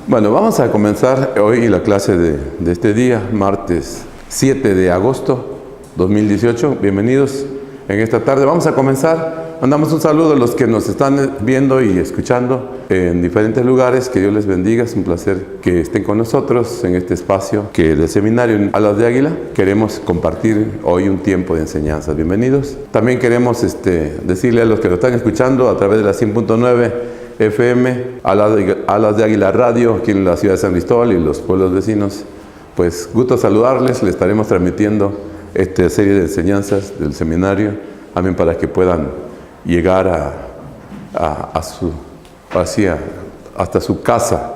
Bueno, vamos a comenzar hoy la clase de este día, martes 7 de agosto 2018. Bienvenidos en esta tarde. Vamos a comenzar. Mandamos un saludo a los que nos están viendo y escuchando en diferentes lugares. Que Dios les bendiga. Es un placer que estén con nosotros en este espacio que del seminario Alas de Águila. Queremos compartir hoy un tiempo de enseñanza. Bienvenidos. También queremos decirle a los que lo están escuchando a través de la 100.9 FM, Alas de Águila Radio, aquí en la ciudad de San Cristóbal y los pueblos vecinos. Pues gusto saludarles. Les estaremos transmitiendo esta serie de enseñanzas del seminario, también para que puedan llegar hasta su casa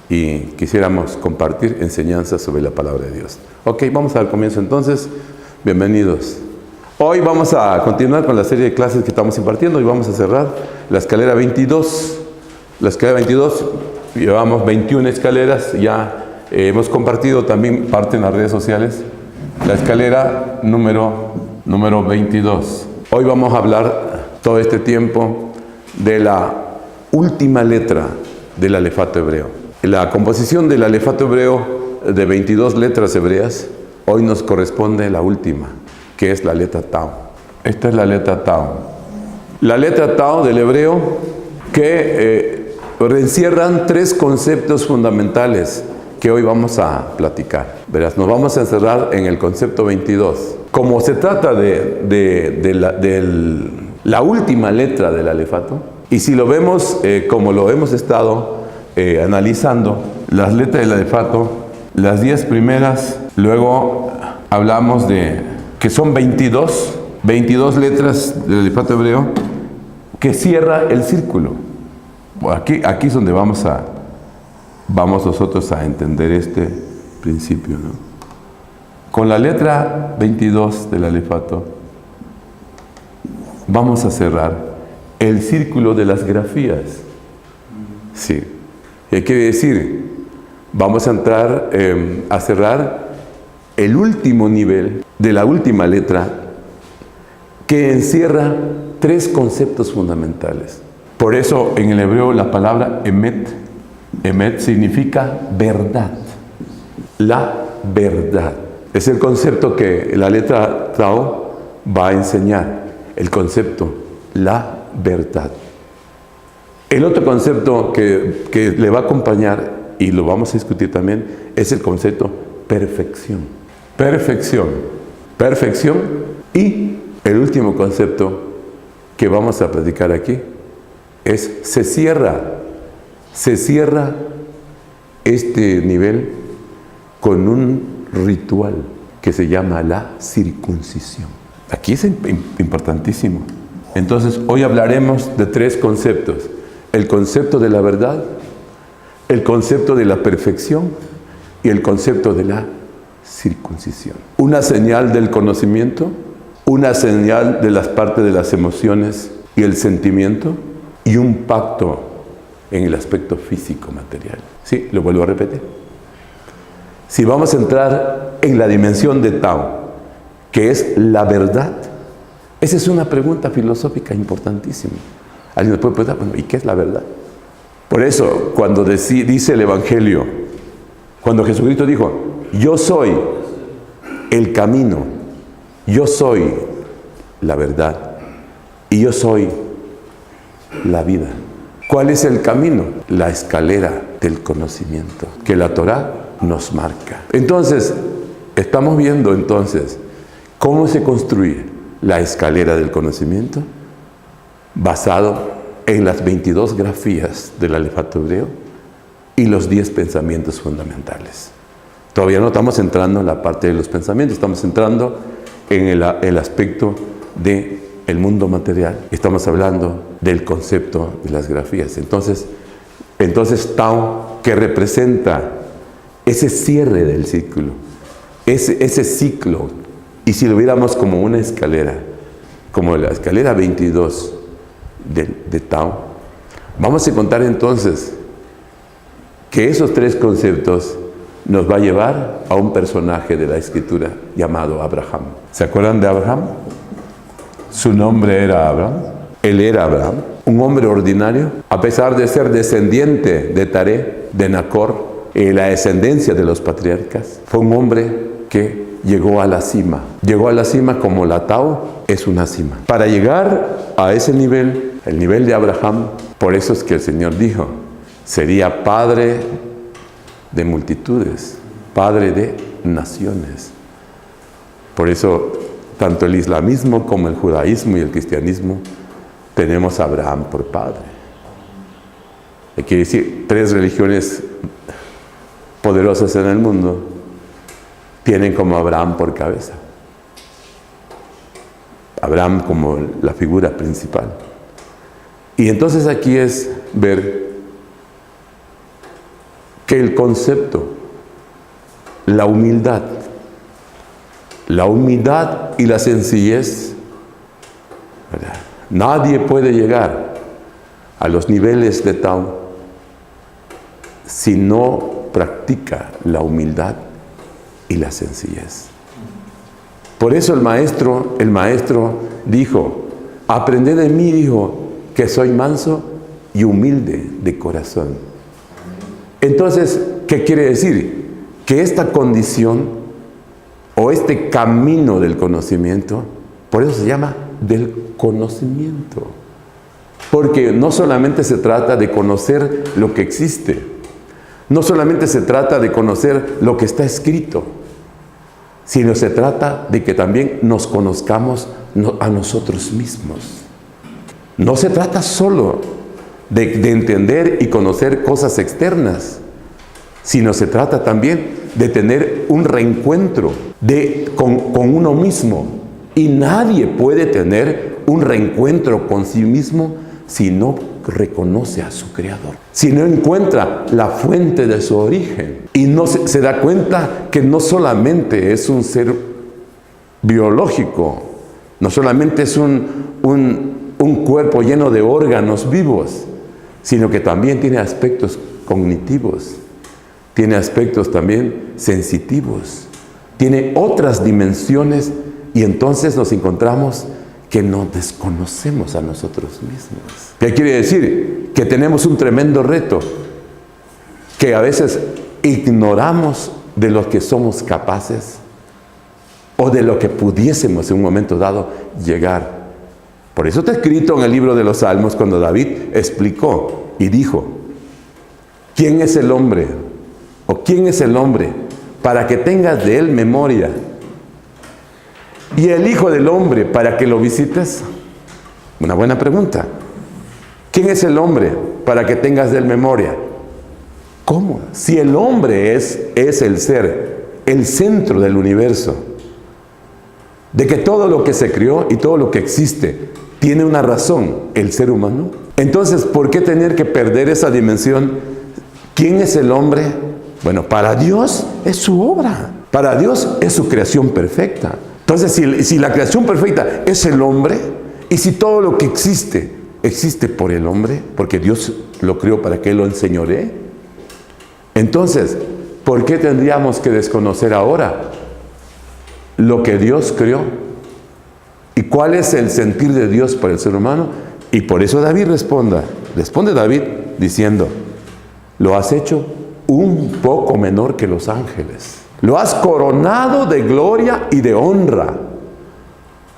y quisiéramos compartir enseñanzas sobre la palabra de Dios. Ok, vamos al comienzo entonces. Bienvenidos. Hoy vamos a continuar con la serie de clases que estamos impartiendo y vamos a cerrar la escalera 22. La escalera 22, llevamos 21 escaleras, ya hemos compartido también parte en las redes sociales. La escalera número 22. Hoy vamos a hablar todo este tiempo de la última letra del alefato hebreo. La composición del alefato hebreo de 22 letras hebreas, hoy nos corresponde la última, que es la letra Tau. Esta es la letra Tau. La letra Tau del hebreo que encierran tres conceptos fundamentales que hoy vamos a platicar. Verás, nos vamos a encerrar en el concepto 22. Como se trata de la última letra del alefato, y si lo vemos como lo hemos estado analizando, las letras del alefato, las 10 primeras, luego hablamos de que son 22 letras del alefato hebreo que cierra el círculo. Aquí es donde vamos nosotros a entender este principio, ¿no? Con la letra 22 del alefato vamos a cerrar el círculo de las grafías. Sí. ¿Qué quiere decir? Vamos a entrar a cerrar el último nivel de la última letra que encierra tres conceptos fundamentales. Por eso en el hebreo la palabra emet significa verdad. La verdad. Es el concepto que la letra Tau va a enseñar. El concepto, la verdad. El otro concepto que le va a acompañar, y lo vamos a discutir también, es el concepto perfección. Perfección. Y el último concepto que vamos a platicar aquí es se cierra este nivel con un ritual que se llama la circuncisión. Aquí es importantísimo. Entonces, hoy hablaremos de tres conceptos: el concepto de la verdad, el concepto de la perfección y el concepto de la circuncisión. Una señal del conocimiento, una señal de las partes de las emociones y el sentimiento, y un pacto en el aspecto físico material. Sí, lo vuelvo a repetir. Si vamos a entrar en la dimensión de Tau, que es la verdad, esa es una pregunta filosófica importantísima. Alguien nos puede preguntar, bueno, ¿y qué es la verdad? Por eso, cuando dice el Evangelio, cuando Jesucristo dijo, yo soy el camino, yo soy la verdad y yo soy la vida. ¿Cuál es el camino? La escalera del conocimiento que la Torá nos marca. Entonces, estamos viendo cómo se construye la escalera del conocimiento basado en las 22 grafías del alefato hebreo y los 10 pensamientos fundamentales. Todavía no estamos entrando en la parte de los pensamientos, estamos entrando en el aspecto del mundo material. Estamos hablando del concepto de las grafías. Entonces Tau, que representa ese cierre del círculo, ese ciclo, y si lo viéramos como una escalera, como la escalera 22 de Tau, vamos a encontrar entonces que esos tres conceptos nos va a llevar a un personaje de la Escritura llamado Abraham. ¿Se acuerdan de Abraham? Su nombre era Abraham. Él era Abraham, un hombre ordinario, a pesar de ser descendiente de Taré, de Nacor, la descendencia de los patriarcas. Fue un hombre que llegó a la cima. Llegó a la cima como la Tao es una cima. Para llegar a ese nivel, el nivel de Abraham, por eso es que el Señor dijo, sería padre de multitudes, padre de naciones. Por eso, tanto el islamismo como el judaísmo y el cristianismo, tenemos a Abraham por padre. Quiere decir, 3 religiones poderosas en el mundo tienen como Abraham por cabeza. Abraham como la figura principal. Y entonces aquí es ver que el concepto, la humildad y la sencillez, ¿verdad? Nadie puede llegar a los niveles de Tao si no practica la humildad y la sencillez. Por eso el maestro dijo, aprended de mí, dijo, que soy manso y humilde de corazón. Entonces, ¿qué quiere decir? Que esta condición o este camino del conocimiento, por eso se llama del conocimiento. Porque no solamente se trata de conocer lo que existe, no solamente se trata de conocer lo que está escrito, sino se trata de que también nos conozcamos a nosotros mismos. No se trata solo de entender y conocer cosas externas, sino se trata también de tener un reencuentro con uno mismo. Y nadie puede tener un reencuentro con sí mismo si no reconoce a su Creador, si no encuentra la fuente de su origen y no se da cuenta que no solamente es un ser biológico, no solamente es un cuerpo lleno de órganos vivos, sino que también tiene aspectos cognitivos, tiene aspectos también sensitivos, tiene otras dimensiones, y entonces nos encontramos que nos desconocemos a nosotros mismos. ¿Qué quiere decir? Que tenemos un tremendo reto, que a veces ignoramos de lo que somos capaces o de lo que pudiésemos en un momento dado llegar. Por eso está escrito en el libro de los Salmos, cuando David explicó y dijo, ¿quién es el hombre? ¿O quién es el hombre para que tengas de él memoria? ¿Y el Hijo del Hombre para que lo visites? Una buena pregunta. ¿Quién es el hombre para que tengas de él memoria? ¿Cómo? Si el hombre es el ser, el centro del universo, de que todo lo que se creó y todo lo que existe tiene una razón, el ser humano. Entonces, ¿por qué tener que perder esa dimensión? ¿Quién es el hombre? Bueno, para Dios es su obra. Para Dios es su creación perfecta. Entonces, si la creación perfecta es el hombre, y si todo lo que existe por el hombre, porque Dios lo creó para que Él lo enseñoree, entonces, ¿por qué tendríamos que desconocer ahora lo que Dios creó? ¿Y cuál es el sentir de Dios para el ser humano? Y por eso David responde David diciendo, lo has hecho un poco menor que los ángeles. Lo has coronado de gloria y de honra.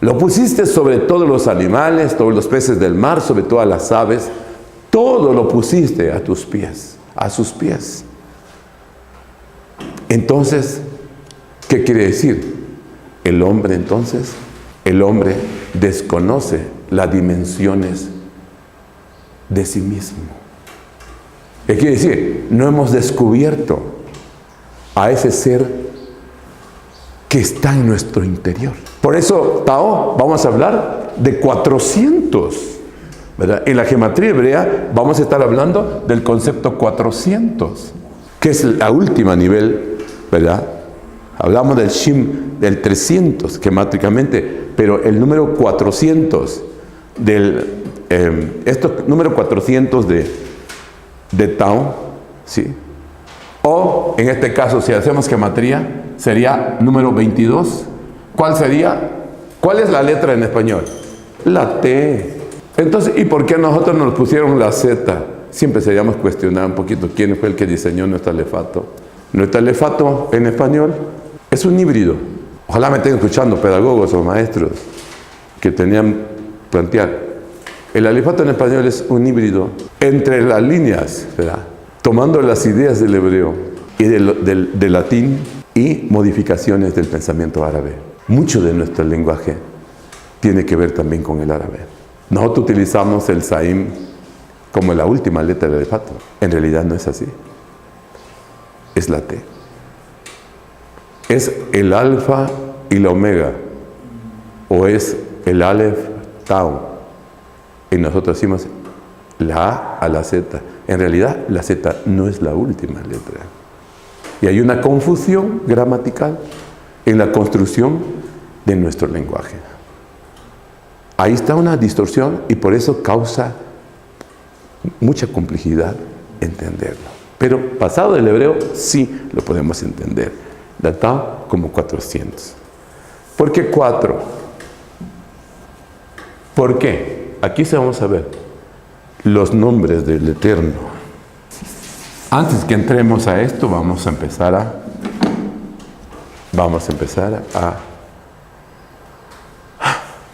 Lo pusiste sobre todos los animales, todos los peces del mar, sobre todas las aves. Todo lo pusiste a tus pies, a sus pies. Entonces, ¿qué quiere decir? El hombre desconoce las dimensiones de sí mismo. ¿Qué quiere decir? No hemos descubierto a ese ser que está en nuestro interior. Por eso, Tao, vamos a hablar de 400, ¿verdad? En la gematría hebrea vamos a estar hablando del concepto 400, que es la última nivel, ¿verdad? Hablamos del Shim, del 300, gemátricamente, pero el número 400, número 400 de Tao, ¿sí? O, en este caso, si hacemos gematría, sería número 22. ¿Cuál sería? ¿Cuál es la letra en español? La T. Entonces, ¿y por qué nosotros nos pusieron la Z? siempre seríamos cuestionar un poquito quién fue el que diseñó nuestro alefato. Nuestro alefato en español es un híbrido. Ojalá me estén escuchando pedagogos o maestros que tenían plantear. El alefato en español es un híbrido entre las líneas, ¿verdad? Tomando las ideas del hebreo y del latín y modificaciones del pensamiento árabe. Mucho de nuestro lenguaje tiene que ver también con el árabe. Nosotros utilizamos el Saim como la última letra del alefato. En realidad no es así. Es la T. Es el alfa y la omega. O es el alef, tau. Y nosotros decimos la A a la Z. En realidad la Z no es la última letra. Y hay una confusión gramatical en la construcción de nuestro lenguaje. Ahí está una distorsión y por eso causa mucha complejidad entenderlo. Pero pasado del hebreo sí lo podemos entender. Datado como 400. ¿Por qué 4? ¿Por qué? Aquí se vamos a ver los nombres del Eterno. Antes que entremos a esto, vamos a empezar a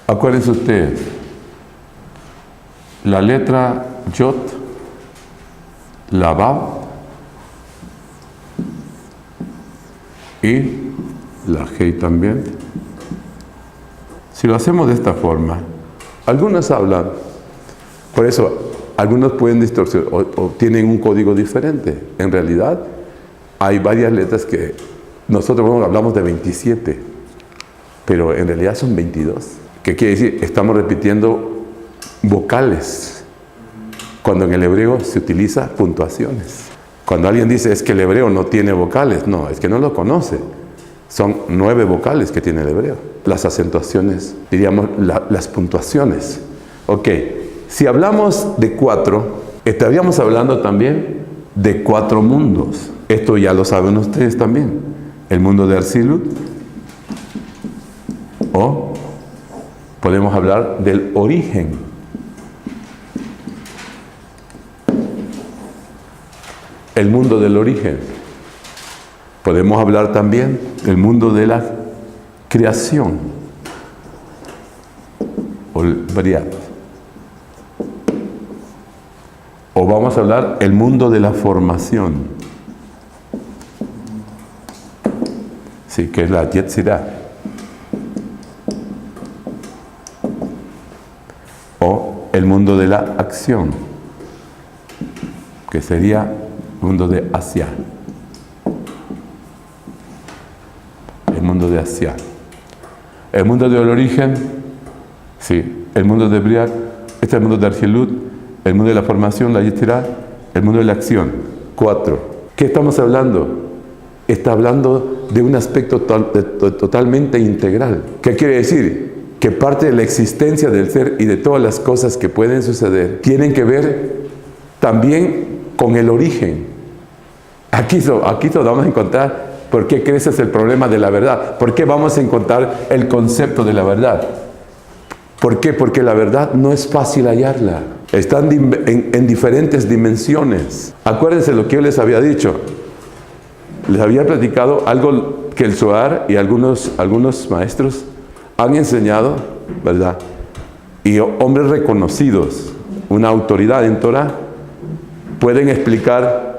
acuérdense ustedes, la letra Yot, la Vav y la Hei también. Si lo hacemos de esta forma, algunos hablan, por eso algunos pueden distorsionar o tienen un código diferente. En realidad hay varias letras que nosotros hablamos de 27, pero en realidad son 22. ¿Qué quiere decir? Estamos repitiendo vocales, cuando en el hebreo se utiliza puntuaciones. Cuando alguien dice es que el hebreo no tiene vocales, no, es que no lo conoce. Son 9 vocales que tiene el hebreo. Las acentuaciones, diríamos las puntuaciones. Ok, si hablamos de 4, estaríamos hablando también de 4 mundos. Esto ya lo saben ustedes también. El mundo de Arsilut, o podemos hablar del origen. El mundo del origen. Podemos hablar también del mundo de la creación, o el Briat. O vamos a hablar el mundo de la formación, sí, que es la Yetzirah. O el mundo de la acción, que sería el mundo de Asia. El mundo de Asia. El mundo del origen, sí, el mundo de Briat, este es el mundo de Argelut, el mundo de la formación, la Yetzirah, el mundo de la acción. 4. ¿Qué estamos hablando? Está hablando de un aspecto totalmente integral. ¿Qué quiere decir? Que parte de la existencia del ser y de todas las cosas que pueden suceder tienen que ver también con el origen. Aquí lo vamos a encontrar. ¿Por qué crees es el problema de la verdad? ¿Por qué vamos a encontrar el concepto de la verdad? ¿Por qué? Porque la verdad no es fácil hallarla. Están en diferentes dimensiones. Acuérdense lo que yo les había dicho. Les había platicado algo que el Zohar y algunos maestros han enseñado, ¿verdad? Y hombres reconocidos, una autoridad en Torah, pueden explicar.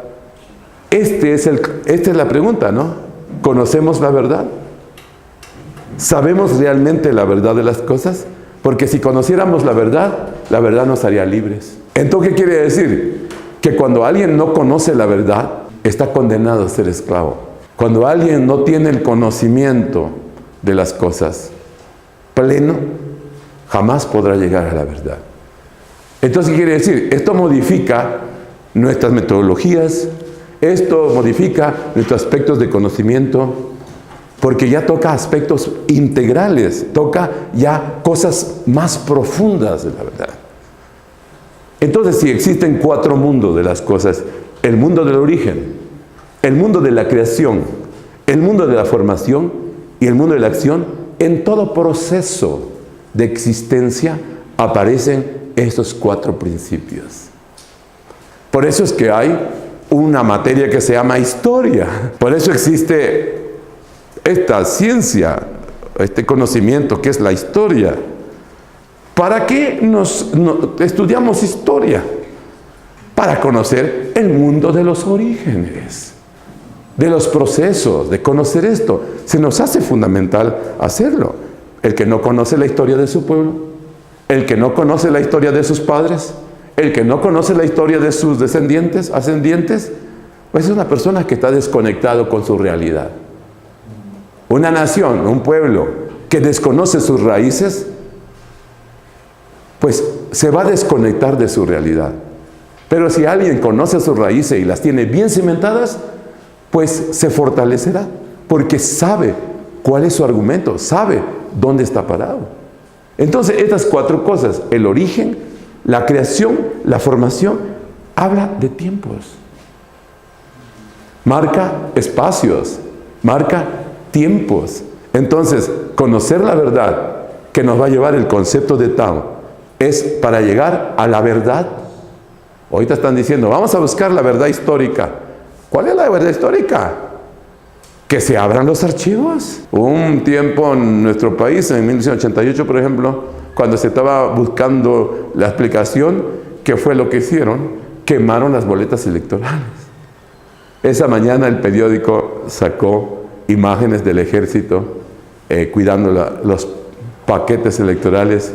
Esta es la pregunta, ¿no? ¿Conocemos la verdad? ¿Sabemos realmente la verdad de las cosas? Porque si conociéramos la verdad nos haría libres. Entonces, ¿qué quiere decir? Que cuando alguien no conoce la verdad, está condenado a ser esclavo. Cuando alguien no tiene el conocimiento de las cosas pleno, jamás podrá llegar a la verdad. Entonces, ¿qué quiere decir? Esto modifica nuestras metodologías, esto modifica nuestros aspectos de conocimiento, porque ya toca aspectos integrales, toca ya cosas más profundas de la verdad. Entonces, si existen 4 mundos de las cosas, el mundo del origen, el mundo de la creación, el mundo de la formación y el mundo de la acción, en todo proceso de existencia aparecen estos 4 principios. Por eso es que hay una materia que se llama historia. Por eso existe esta ciencia, este conocimiento que es la historia. ¿Para qué estudiamos historia? Para conocer el mundo de los orígenes, de los procesos, de conocer esto. Se nos hace fundamental hacerlo. El que no conoce la historia de su pueblo, el que no conoce la historia de sus padres, el que no conoce la historia de sus ascendientes, pues es una persona que está desconectado con su realidad. Una nación, un pueblo que desconoce sus raíces, pues se va a desconectar de su realidad. Pero si alguien conoce sus raíces y las tiene bien cimentadas, pues se fortalecerá, porque sabe cuál es su argumento, sabe dónde está parado. Entonces, estas 4 cosas, el origen, la creación, la formación, habla de tiempos. Marca espacios, marca tiempos. Entonces, conocer la verdad que nos va a llevar el concepto de Tao es para llegar a la verdad. Ahorita están diciendo, vamos a buscar la verdad histórica. ¿Cuál es la verdad histórica? Que se abran los archivos. Hubo un tiempo en nuestro país, en 1988, por ejemplo, cuando se estaba buscando la explicación, ¿qué fue lo que hicieron? Quemaron las boletas electorales. Esa mañana el periódico sacó imágenes del ejército cuidando los paquetes electorales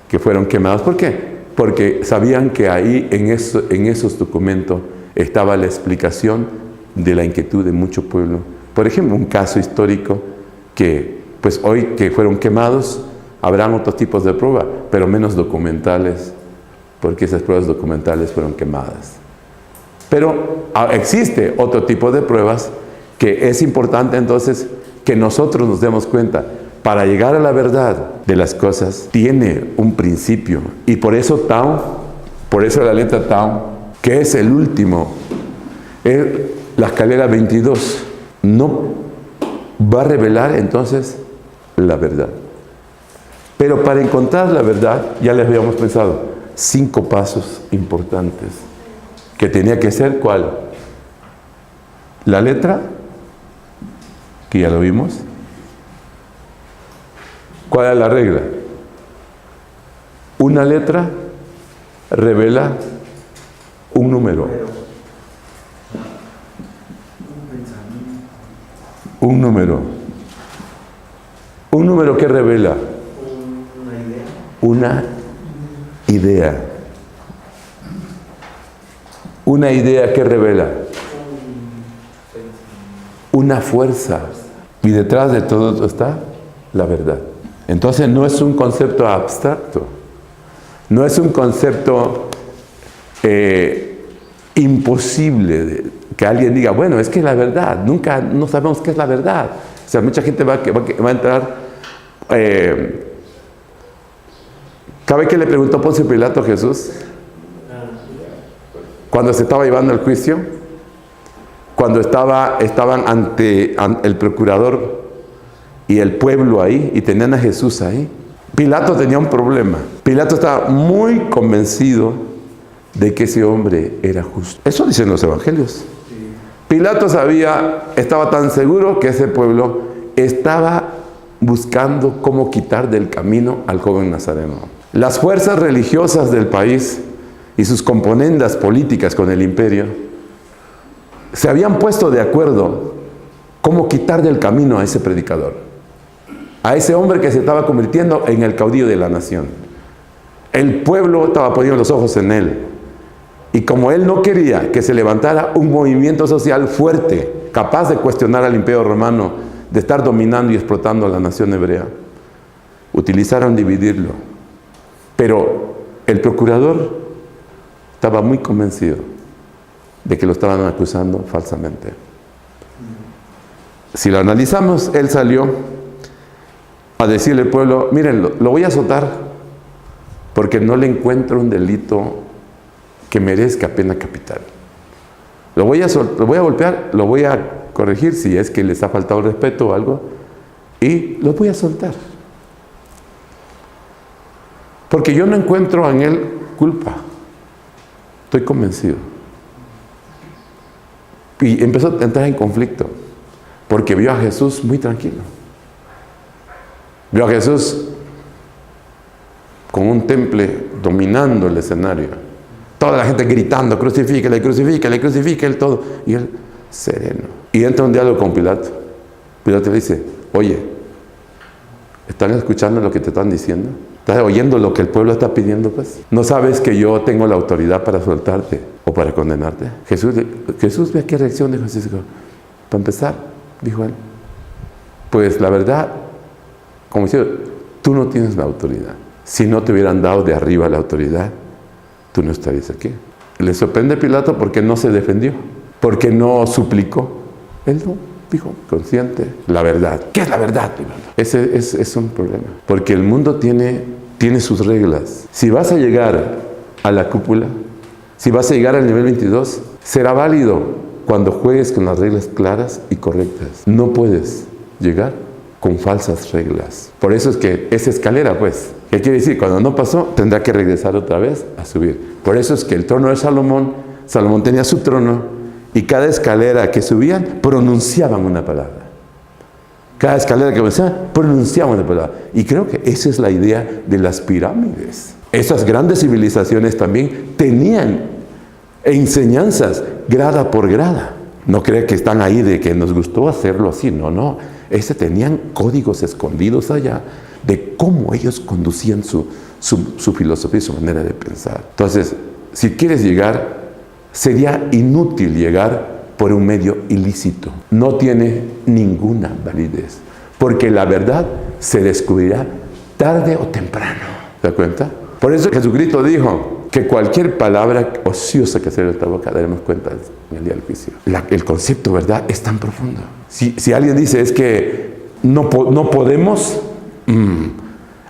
que fueron quemados. ¿Por qué? Porque sabían que ahí en esos documentos estaba la explicación de la inquietud de mucho pueblo. Por ejemplo, un caso histórico que pues hoy que fueron quemados, habrán otros tipos de pruebas, pero menos documentales, porque esas pruebas documentales fueron quemadas. Pero existe otro tipo de pruebas que es importante entonces que nosotros nos demos cuenta. Para llegar a la verdad de las cosas, tiene un principio. Y por eso Tao, por eso la letra Tao, que es el último, es la escalera 22, no va a revelar entonces la verdad. Pero para encontrar la verdad, ya les habíamos pensado, 5 pasos importantes. Que tenía que ser, ¿cuál? La letra, que ya lo vimos. ¿Cuál es la regla? Una letra revela un número. Un número. Un número que revela una idea. Una idea que revela una fuerza. Y detrás de todo está la verdad. Entonces no es un concepto abstracto, no es un concepto imposible que alguien diga, bueno, es que es la verdad, no sabemos qué es la verdad. O sea, mucha gente va a entrar. ¿Sabe qué le preguntó Poncio Pilato a Jesús? Cuando se estaba llevando el juicio, cuando estaban ante el procurador y el pueblo ahí, y tenían a Jesús ahí. Pilato tenía un problema. Pilato estaba muy convencido de que ese hombre era justo. Eso dicen los evangelios. Pilato estaba tan seguro que ese pueblo estaba buscando cómo quitar del camino al joven nazareno. Las fuerzas religiosas del país y sus componendas políticas con el imperio se habían puesto de acuerdo cómo quitar del camino a ese predicador, a ese hombre que se estaba convirtiendo en el caudillo de la nación. El pueblo estaba poniendo los ojos en él. Y como él no quería que se levantara un movimiento social fuerte, capaz de cuestionar al imperio romano, de estar dominando y explotando a la nación hebrea, utilizaron dividirlo. Pero el procurador estaba muy convencido de que lo estaban acusando falsamente. Si lo analizamos, él salió a decirle al pueblo, miren, lo voy a azotar porque no le encuentro un delito que merezca pena capital. Lo voy a golpear, lo voy a corregir si es que les ha faltado el respeto o algo, y lo voy a soltar. Porque yo no encuentro en él culpa. Estoy convencido. Y empezó a entrar en conflicto, porque vio a Jesús muy tranquilo. Vio a Jesús con un temple dominando el escenario. Toda la gente gritando, crucifíquele, crucifíquele, crucifíquele, todo. Y él, sereno. Y entra un diálogo con Pilato. Pilato le dice, oye, ¿están escuchando lo que te están diciendo? ¿Estás oyendo lo que el pueblo está pidiendo? Pues, ¿no sabes que yo tengo la autoridad para soltarte o para condenarte? Jesús ve qué reacción de Jesús. Dijo, para empezar, dijo él, pues la verdad, como decía, tú no tienes la autoridad. Si no te hubieran dado de arriba la autoridad, tú no estarías aquí. Le sorprende a Pilato porque no se defendió, porque no suplicó. Él no dijo, consciente, la verdad. ¿Qué es la verdad? Ese es un problema, porque el mundo tiene sus reglas. Si vas a llegar a la cúpula, si vas a llegar al nivel 22, será válido cuando juegues con las reglas claras y correctas. No puedes llegar con falsas reglas. Por eso es que esa escalera, pues, ¿qué quiere decir? Cuando no pasó, tendrá que regresar otra vez a subir. Por eso es que el trono de Salomón tenía su trono, y cada escalera que subían, pronunciaban una palabra. Cada escalera que avanzaban, pronunciaban una palabra. Y creo que esa es la idea de las pirámides. Esas grandes civilizaciones también tenían enseñanzas grada por grada. No cree que están ahí de que nos gustó hacerlo así. No. Tenían códigos escondidos allá de cómo ellos conducían su filosofía y su manera de pensar. Entonces, si quieres llegar, sería inútil llegar por un medio ilícito. No tiene ninguna validez, porque la verdad se descubrirá tarde o temprano. ¿Se da cuenta? Por eso Jesucristo dijo que cualquier palabra ociosa que sale de esta boca daremos cuenta en el día del juicio. El concepto verdad es tan profundo. Si alguien dice es que no podemos,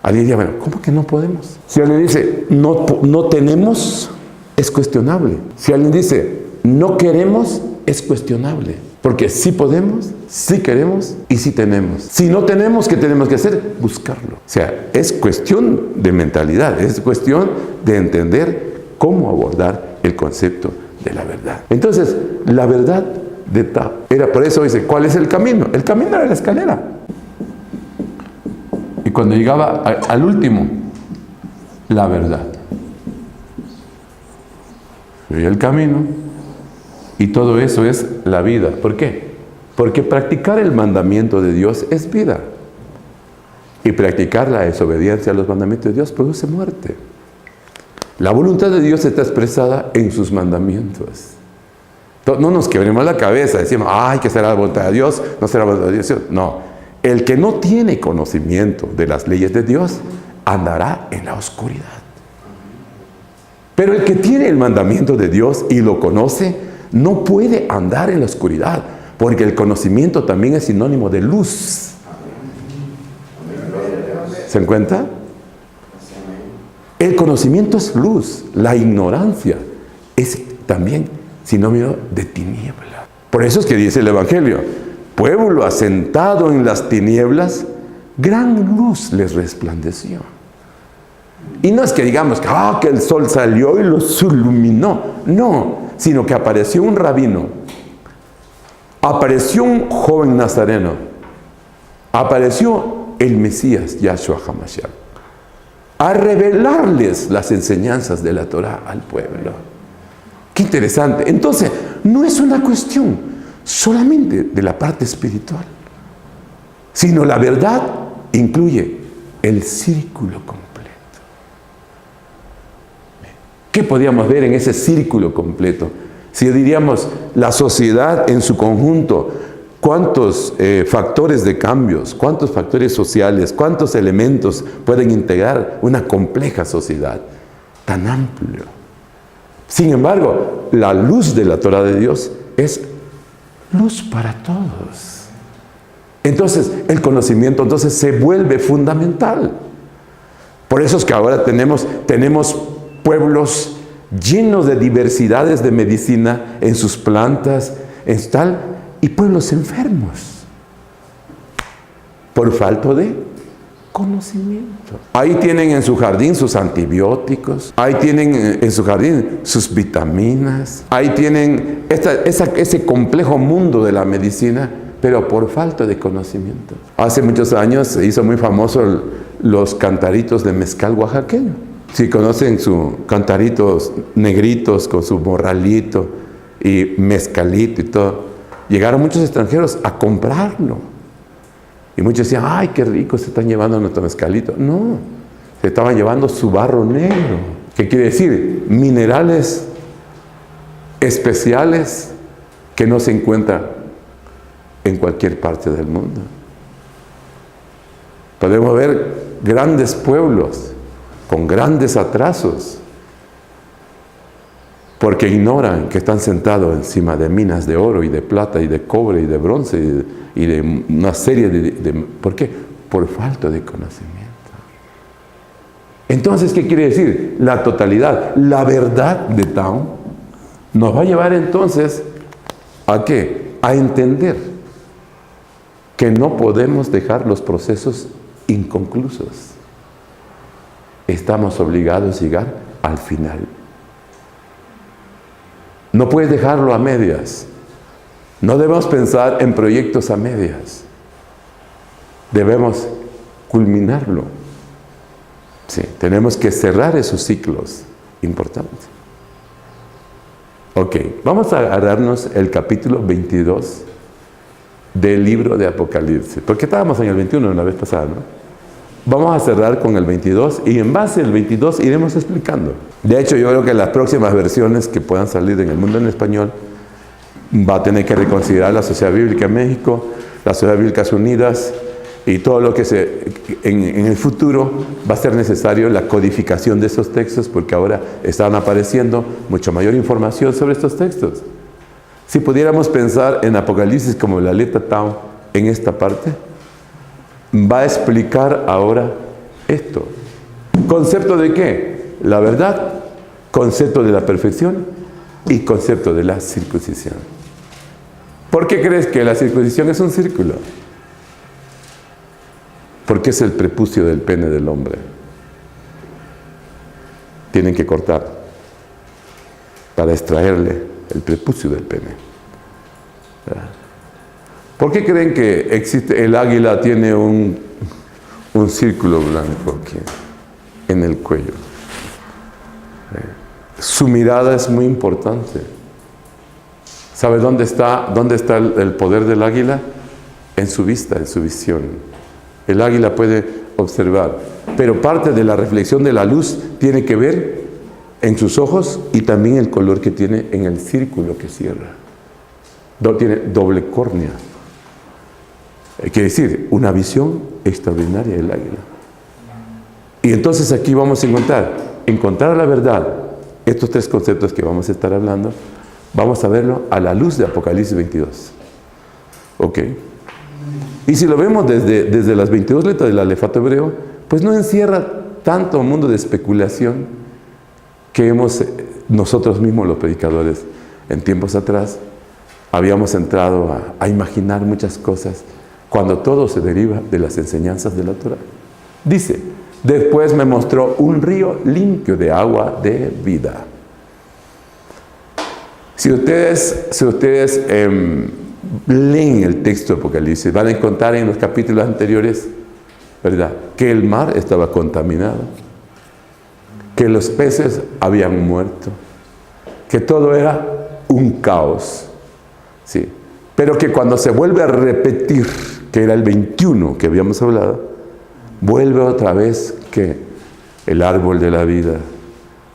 alguien dice, bueno, ¿cómo que no podemos? Si alguien dice no tenemos, es cuestionable. Si alguien dice no queremos, es cuestionable. Porque sí podemos, sí queremos y sí tenemos. Si no tenemos, ¿qué tenemos que hacer? Buscarlo. O sea, es cuestión de mentalidad, es cuestión de entender cómo abordar el concepto de la verdad. Entonces, la verdad era, por eso dice, ¿cuál es el camino? El camino era la escalera. Y cuando llegaba al último, la verdad. Y el camino, y todo eso es la vida. ¿Por qué? Porque practicar el mandamiento de Dios es vida. Y practicar la desobediencia a los mandamientos de Dios produce muerte. La voluntad de Dios está expresada en sus mandamientos. No nos quebremos la cabeza, decimos, ay, que será la voluntad de Dios, no será la voluntad de Dios. No, el que no tiene conocimiento de las leyes de Dios, andará en la oscuridad. Pero el que tiene el mandamiento de Dios y lo conoce, no puede andar en la oscuridad, porque el conocimiento también es sinónimo de luz. ¿Se dan cuenta? El conocimiento es luz, la ignorancia es también sinónimo de tiniebla. Por eso es que dice el Evangelio, pueblo asentado en las tinieblas, gran luz les resplandeció. Y no es que digamos que el sol salió y los iluminó, no, sino que apareció un rabino, apareció un joven nazareno, apareció el Mesías, Yahshua HaMashiach, a revelarles las enseñanzas de la Torah al pueblo. Qué interesante. Entonces, no es una cuestión solamente de la parte espiritual, sino la verdad incluye el círculo completo. ¿Qué podríamos ver en ese círculo completo? Si diríamos la sociedad en su conjunto, cuántos factores de cambios, cuántos factores sociales, cuántos elementos pueden integrar una compleja sociedad tan amplio. Sin embargo, la luz de la Torah de Dios es luz para todos. Entonces, el conocimiento se vuelve fundamental. Por eso es que ahora tenemos pueblos llenos de diversidades de medicina en sus plantas, y pueblos enfermos por falta de Conocimiento. Ahí tienen en su jardín sus antibióticos, ahí tienen en su jardín sus vitaminas, ahí tienen ese complejo mundo de la medicina, pero por falta de conocimiento. Hace muchos años se hizo muy famoso los cantaritos de mezcal oaxaqueño. Si conocen sus cantaritos negritos con su morralito y mezcalito y todo, llegaron muchos extranjeros a comprarlo. Y muchos decían, ¡ay, qué rico se están llevando nuestro mezcalito! No, se estaban llevando su barro negro. ¿Qué quiere decir? Minerales especiales que no se encuentran en cualquier parte del mundo. Podemos ver grandes pueblos con grandes atrasos porque ignoran que están sentados encima de minas de oro y de plata y de cobre y de bronce y de una serie de... ¿Por qué? Por falta de conocimiento. Entonces, ¿qué quiere decir? La totalidad, la verdad de Tao nos va a llevar entonces ¿a qué? A entender que no podemos dejar los procesos inconclusos. Estamos obligados a llegar al final. No puedes dejarlo a medias. No debemos pensar en proyectos a medias. Debemos culminarlo. Sí, tenemos que cerrar esos ciclos importantes. Ok, vamos a agarrarnos el capítulo 22 del libro de Apocalipsis. Porque estábamos en el 21 la vez pasada, ¿no? Vamos a cerrar con el 22 y en base al 22 iremos explicando. De hecho, yo creo que las próximas versiones que puedan salir en el mundo en español va a tener que reconsiderar la Sociedad Bíblica en México, las Sociedades Bíblicas Unidas y todo lo que en el futuro va a ser necesario la codificación de esos textos porque ahora están apareciendo mucha mayor información sobre estos textos. Si pudiéramos pensar en Apocalipsis como la letra Tao en esta parte, va a explicar ahora esto. ¿Concepto de qué? La verdad, concepto de la perfección y concepto de la circuncisión. ¿Por qué crees que la circuncisión es un círculo? Porque es el prepucio del pene del hombre. Tienen que cortar para extraerle el prepucio del pene. ¿Por qué creen que existe el águila tiene un círculo blanco aquí en el cuello? Su mirada es muy importante. ¿Sabe dónde está el poder del águila? En su vista, en su visión. El águila puede observar, pero parte de la reflexión de la luz tiene que ver en sus ojos y también el color que tiene en el círculo que cierra. Tiene doble córnea. Quiere decir, una visión extraordinaria del águila. Y entonces aquí vamos a encontrar la verdad. Estos tres conceptos que vamos a estar hablando, vamos a verlo a la luz de Apocalipsis 22. ¿Ok? Y si lo vemos desde las 22 letras del alefato hebreo, pues no encierra tanto mundo de especulación que nosotros mismos los predicadores en tiempos atrás habíamos entrado a imaginar muchas cosas cuando todo se deriva de las enseñanzas de la Torah. Dice, después me mostró un río limpio de agua de vida. Si ustedes leen el texto de Apocalipsis, van a encontrar en los capítulos anteriores, ¿verdad?, que el mar estaba contaminado, que los peces habían muerto, que todo era un caos, ¿sí? Pero que cuando se vuelve a repetir, que era el 21 que habíamos hablado, vuelve otra vez que el árbol de la vida,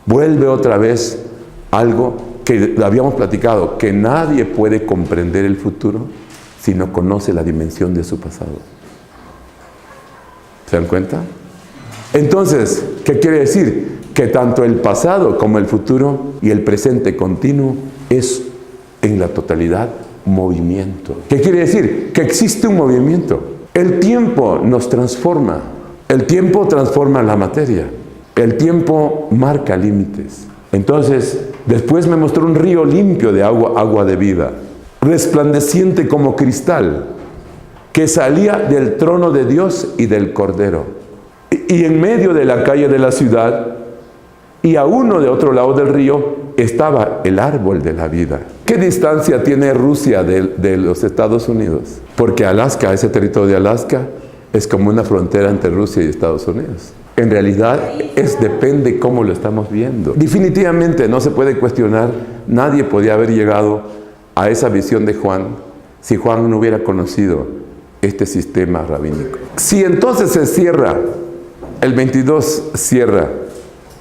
vuelve otra vez algo que habíamos platicado, que nadie puede comprender el futuro si no conoce la dimensión de su pasado. ¿Se dan cuenta? Entonces, ¿qué quiere decir? Que tanto el pasado como el futuro y el presente continuo es en la totalidad movimiento. ¿Qué quiere decir? Que existe un movimiento. El tiempo nos transforma. El tiempo transforma la materia. El tiempo marca límites. Entonces, después me mostró un río limpio de agua de vida, resplandeciente como cristal, que salía del trono de Dios y del Cordero. y en medio de la calle de la ciudad, y a uno de otro lado del río, estaba el árbol de la vida. ¿Qué distancia tiene Rusia de los Estados Unidos? Porque Alaska, ese territorio de Alaska, es como una frontera entre Rusia y Estados Unidos. En realidad, depende cómo lo estamos viendo. Definitivamente no se puede cuestionar, nadie podía haber llegado a esa visión de Juan si Juan no hubiera conocido este sistema rabínico. Si entonces se cierra, el 22 cierra.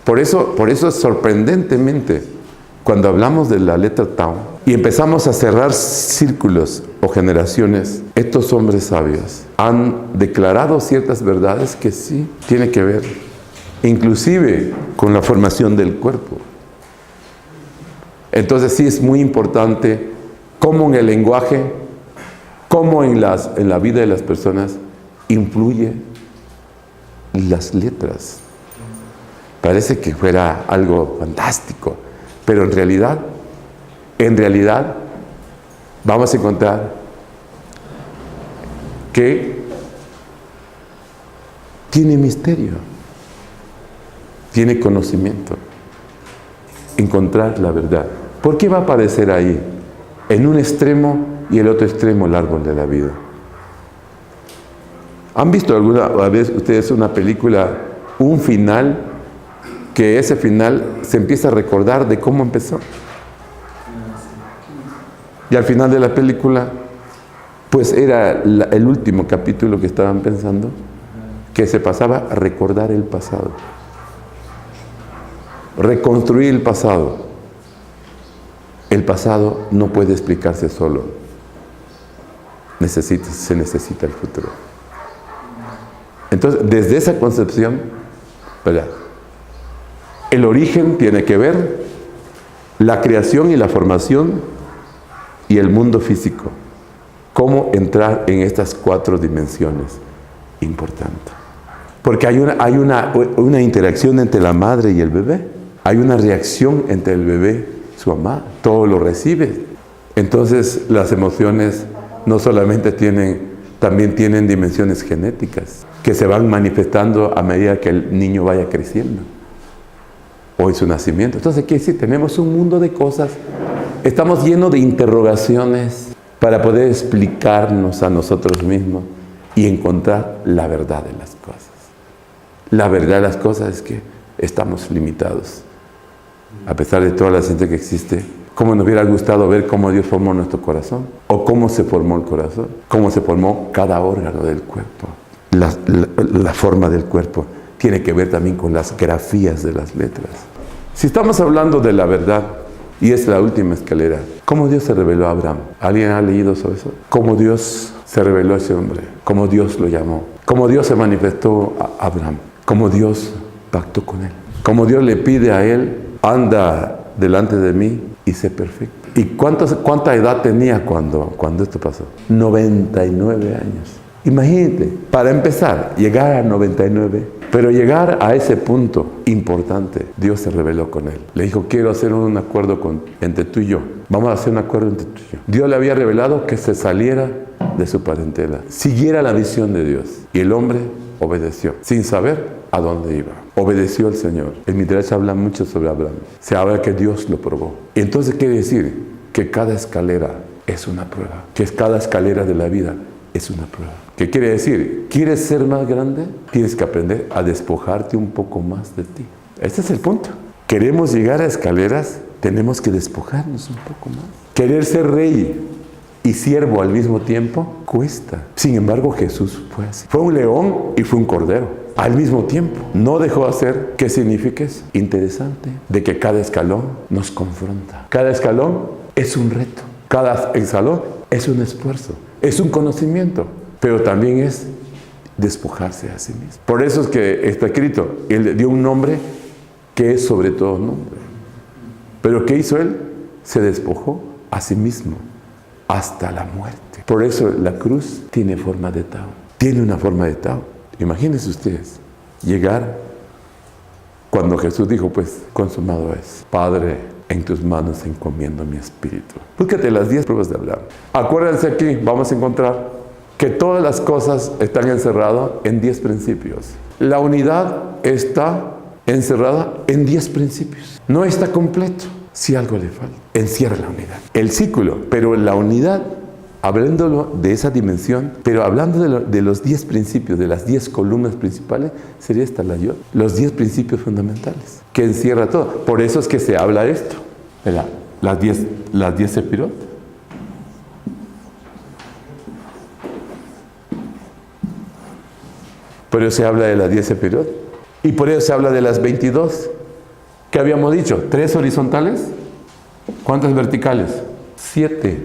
Por eso sorprendentemente, cuando hablamos de la letra Tau y empezamos a cerrar círculos o generaciones, estos hombres sabios han declarado ciertas verdades que sí tienen que ver, inclusive con la formación del cuerpo. Entonces sí es muy importante cómo en el lenguaje, cómo en la vida de las personas influye las letras. Parece que fuera algo fantástico, pero en realidad vamos a encontrar que tiene misterio, tiene conocimiento, encontrar la verdad. ¿Por qué va a aparecer ahí? En un extremo y el otro extremo el árbol de la vida. ¿Han visto alguna vez ustedes una película, un final, que ese final se empieza a recordar de cómo empezó? Y al final de la película, pues era el último capítulo que estaban pensando, que se pasaba a recordar el pasado, reconstruir el pasado. El pasado no puede explicarse solo, se necesita el futuro. Entonces, desde esa concepción, ¿verdad?, el origen tiene que ver la creación y la formación y el mundo físico. Cómo entrar en estas 4 dimensiones. Importante. Porque hay una interacción entre la madre y el bebé. Hay una reacción entre el bebé y su mamá. Todo lo recibe. Entonces las emociones no solamente también tienen dimensiones genéticas que se van manifestando a medida que el niño vaya creciendo o en su nacimiento. Entonces, ¿qué decir? Tenemos un mundo de cosas. Estamos llenos de interrogaciones para poder explicarnos a nosotros mismos y encontrar la verdad de las cosas. La verdad de las cosas es que estamos limitados. A pesar de toda la ciencia que existe, ¿cómo nos hubiera gustado ver cómo Dios formó nuestro corazón? ¿O cómo se formó el corazón? ¿Cómo se formó cada órgano del cuerpo? La forma del cuerpo tiene que ver también con las grafías de las letras. Si estamos hablando de la verdad, y es la última escalera, ¿cómo Dios se reveló a Abraham? ¿Alguien ha leído sobre eso? ¿Cómo Dios se reveló a ese hombre? ¿Cómo Dios lo llamó? ¿Cómo Dios se manifestó a Abraham? ¿Cómo Dios pactó con él? ¿Cómo Dios le pide a él, anda delante de mí y sé perfecto? ¿Y cuánta edad tenía cuando esto pasó? 99 años. Imagínate, para empezar, llegar a 99, pero llegar a ese punto importante, Dios se reveló con él. Le dijo, quiero hacer un acuerdo entre tú y yo. Vamos a hacer un acuerdo entre tú y yo. Dios le había revelado que se saliera de su parentela, siguiera la visión de Dios. Y el hombre obedeció, sin saber a dónde iba. Obedeció al Señor. El Midrash habla mucho sobre Abraham. Se habla que Dios lo probó. Y entonces quiere decir que cada escalera es una prueba. Que cada escalera de la vida es una prueba. ¿Qué quiere decir? ¿Quieres ser más grande? Tienes que aprender a despojarte un poco más de ti. Este es el punto. Queremos llegar a escaleras, tenemos que despojarnos un poco más. Querer ser rey y siervo al mismo tiempo cuesta. Sin embargo, Jesús fue así. Fue un león y fue un cordero al mismo tiempo. No dejó de hacer. ¿Qué significa eso? Interesante. De que cada escalón nos confronta. Cada escalón es un reto. Cada escalón es un esfuerzo. Es un conocimiento. Pero también es despojarse a sí mismo. Por eso es que está escrito, él le dio un nombre que es sobre todo nombre. Pero ¿qué hizo él? Se despojó a sí mismo hasta la muerte. Por eso la cruz tiene forma de Tau. Tiene una forma de Tau. Imagínense ustedes llegar cuando Jesús dijo, pues, consumado es. Padre, en tus manos encomiendo mi espíritu. Búscate las 10 pruebas de Abraham. Acuérdense aquí, vamos a encontrar que todas las cosas están encerradas en 10 principios. La unidad está encerrada en 10 principios. No está completo. Si algo le falta, encierra la unidad. El círculo, pero la unidad, hablando de esa dimensión, pero hablando de los 10 principios, de las 10 columnas principales, sería esta la yod, los 10 principios fundamentales, que encierra todo. Por eso es que se habla de esto, las 10 sefirot. Por eso se habla de las 10 sefirot. Y por eso se habla de las 22. ¿Qué habíamos dicho? 3 horizontales. ¿Cuántas verticales? 7.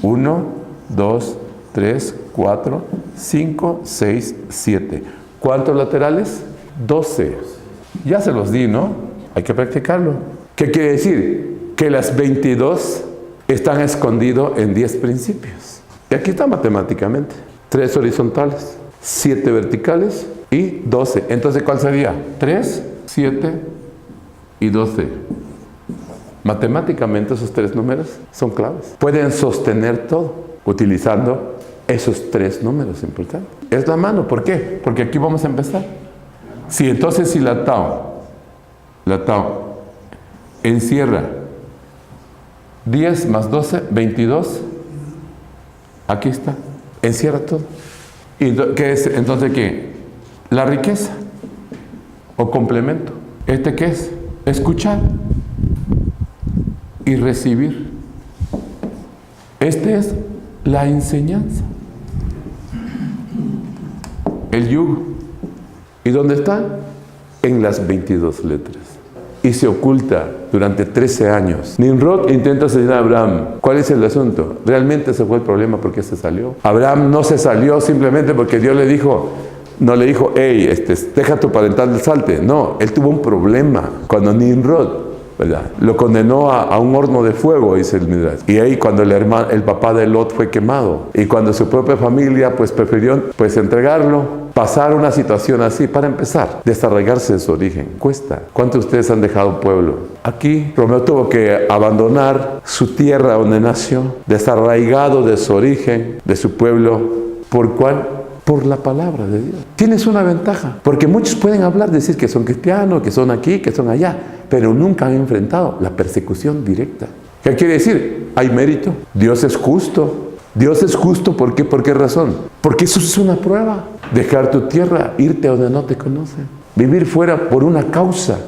1, 2, 3, 4, 5, 6, 7. ¿Cuántos laterales? 12. Ya se los di, ¿no? Hay que practicarlo. ¿Qué quiere decir? Que las 22 están escondidas en 10 principios. Y aquí está matemáticamente. 3 horizontales, 7 verticales y 12. Entonces, ¿cuál sería? 3, 7 y 12. Matemáticamente esos 3 números son claves. Pueden sostener todo utilizando esos 3 números importantes. Es la mano. ¿Por qué? Porque aquí vamos a empezar. Si entonces si la Tao encierra 10 más 12, 22, aquí está, encierra todo. ¿Y qué es entonces qué? La riqueza o complemento. ¿Este qué es? Escuchar y recibir. Este es la enseñanza, el yugo. ¿Y dónde está? En las 22 letras. Y se oculta durante 13 años. Nimrod intenta asesinar a Abraham. ¿Cuál es el asunto? Realmente ese fue el problema. ¿Por qué se salió? Abraham no se salió simplemente porque Dios le dijo, no le dijo, hey, deja tu parental salte. No, él tuvo un problema cuando Nimrod, ¿verdad?, lo condenó a un horno de fuego, dice el Midrash. Y ahí cuando el papá de Lot fue quemado. Y cuando su propia familia pues prefirió pues entregarlo, pasar una situación así. Para empezar, desarraigarse de su origen. Cuesta. ¿Cuántos de ustedes han dejado pueblo? Aquí Romeo tuvo que abandonar su tierra donde nació, desarraigado de su origen, de su pueblo. ¿Por cuál? Por la palabra de Dios. Tienes una ventaja, porque muchos pueden hablar, decir que son cristianos, que son aquí, que son allá, pero nunca han enfrentado la persecución directa. ¿Qué quiere decir? Hay mérito. Dios es justo. Dios es justo, ¿por qué? ¿Por qué razón? Porque eso es una prueba. Dejar tu tierra, irte a donde no te conocen. Vivir fuera por una causa.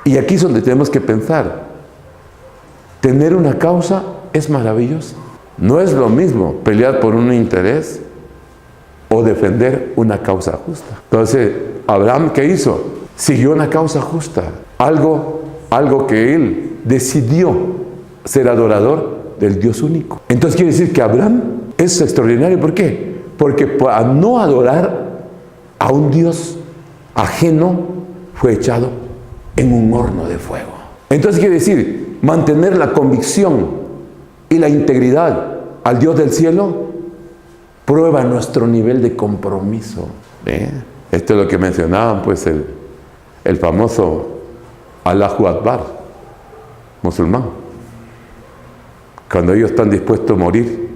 Y aquí es donde tenemos que pensar. Tener una causa es maravilloso. No es lo mismo pelear por un interés o defender una causa justa. Entonces, Abraham, ¿qué hizo? Siguió una causa justa. Algo que él decidió ser adorador del Dios único. Entonces quiere decir que Abraham es extraordinario. ¿Por qué? Porque para no adorar a un Dios ajeno fue echado en un horno de fuego. Entonces quiere decir mantener la convicción y la integridad al Dios del cielo prueba nuestro nivel de compromiso. Esto es lo que mencionaban pues el famoso Allahu Akbar musulmán. Cuando ellos están dispuestos a morir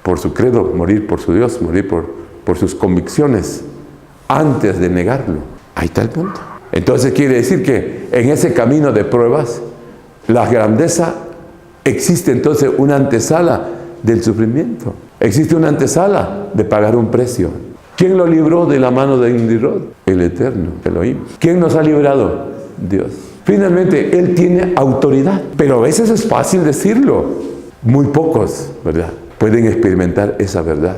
por su credo, morir por su Dios, morir por sus convicciones, antes de negarlo. Ahí está el punto. Entonces quiere decir que en ese camino de pruebas, la grandeza, existe entonces una antesala del sufrimiento. Existe una antesala de pagar un precio. ¿Quién lo libró de la mano de Nimrod? El Eterno, Elohim. ¿Quién nos ha librado? Dios. Finalmente, Él tiene autoridad, pero a veces es fácil decirlo. Muy pocos, ¿verdad?, pueden experimentar esa verdad.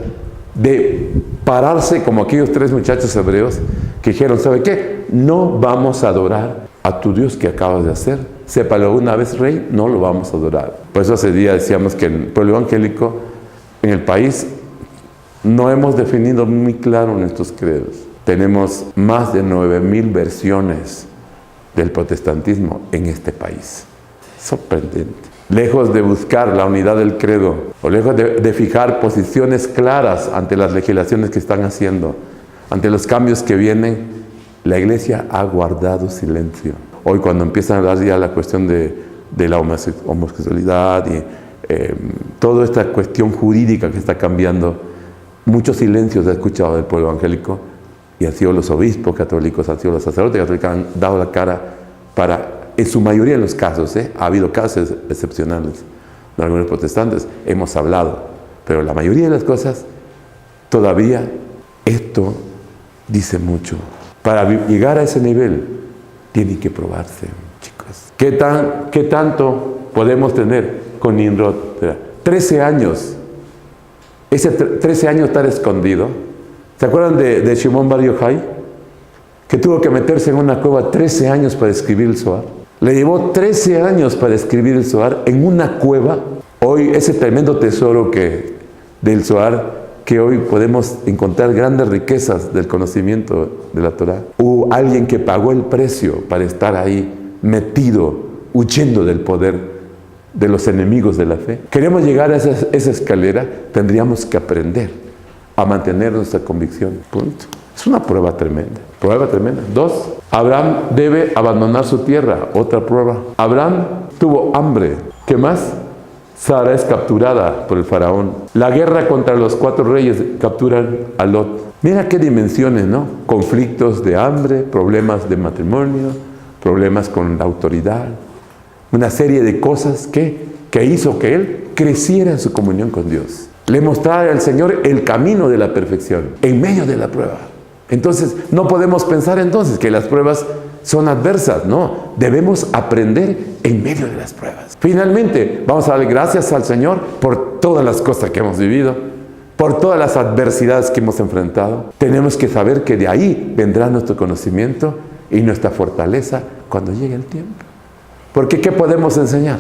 De pararse como aquellos 3 muchachos hebreos que dijeron, ¿sabe qué? No vamos a adorar a tu Dios que acabas de hacer. Sépalo, una vez rey, no lo vamos a adorar. Por eso hace día decíamos que el pueblo evangélico en el país no hemos definido muy claro nuestros credos. Tenemos más de 9,000 versiones del protestantismo en este país. Sorprendente. Lejos de buscar la unidad del credo, o lejos de fijar posiciones claras ante las legislaciones que están haciendo, ante los cambios que vienen, la Iglesia ha guardado silencio. Hoy cuando empiezan a hablar ya la cuestión de la homosexualidad y toda esta cuestión jurídica que está cambiando, muchos silencios he escuchado del pueblo evangélico y han sido los obispos católicos, han sido los sacerdotes católicos, han dado la cara para, en su mayoría de los casos, ha habido casos excepcionales, en algunos protestantes hemos hablado, pero la mayoría de las cosas, todavía esto dice mucho. Para llegar a ese nivel, tiene que probarse, chicos. ¿Qué tanto podemos tener con Nimrod? 13 años. Ese 13 años estar escondido. ¿Se acuerdan de Shimon Bar Yochai? Que tuvo que meterse en una cueva 13 años para escribir el Zohar. Le llevó 13 años para escribir el Zohar en una cueva. Hoy ese tremendo tesoro del Zohar, que hoy podemos encontrar grandes riquezas del conocimiento de la Torah. Hubo alguien que pagó el precio para estar ahí metido, huyendo del poder de los enemigos de la fe. Queremos llegar a esa escalera, tendríamos que aprender a mantener nuestra convicción. Punto. Es una prueba tremenda. Prueba tremenda. 2. Abraham debe abandonar su tierra. Otra prueba. Abraham tuvo hambre. ¿Qué más? Sara es capturada por el faraón. La guerra contra los 4 reyes capturan a Lot. Mira qué dimensiones, ¿no? Conflictos de hambre, problemas de matrimonio, problemas con la autoridad. Una serie de cosas que hizo que él creciera en su comunión con Dios. Le mostrara al Señor el camino de la perfección en medio de la prueba. Entonces, no podemos pensar entonces que las pruebas son adversas, no. Debemos aprender en medio de las pruebas. Finalmente, vamos a darle gracias al Señor por todas las cosas que hemos vivido, por todas las adversidades que hemos enfrentado. Tenemos que saber que de ahí vendrá nuestro conocimiento y nuestra fortaleza cuando llegue el tiempo. Porque ¿qué podemos enseñar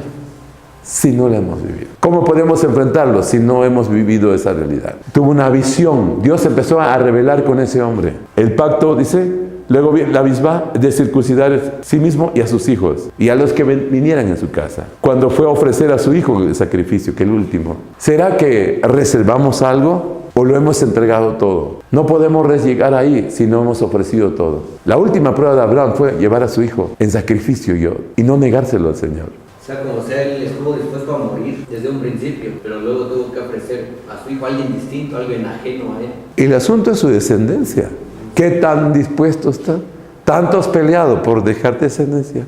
si no lo hemos vivido? ¿Cómo podemos enfrentarlo si no hemos vivido esa realidad? Tuvo una visión. Dios empezó a revelar con ese hombre. El pacto, dice, luego la misma de circuncidar a sí mismo y a sus hijos y a los que vinieran en su casa. Cuando fue a ofrecer a su hijo el sacrificio, que el último. ¿Será que reservamos algo o lo hemos entregado todo? No podemos llegar ahí si no hemos ofrecido todo. La última prueba de Abraham fue llevar a su hijo en sacrificio y no negárselo al Señor. O sea, como sea, él estuvo dispuesto a morir desde un principio, pero luego tuvo que ofrecer a su hijo a alguien distinto, alguien ajeno a él. El asunto es su descendencia. ¿Qué tan dispuesto está? ¿Tanto has peleado por dejar descendencia?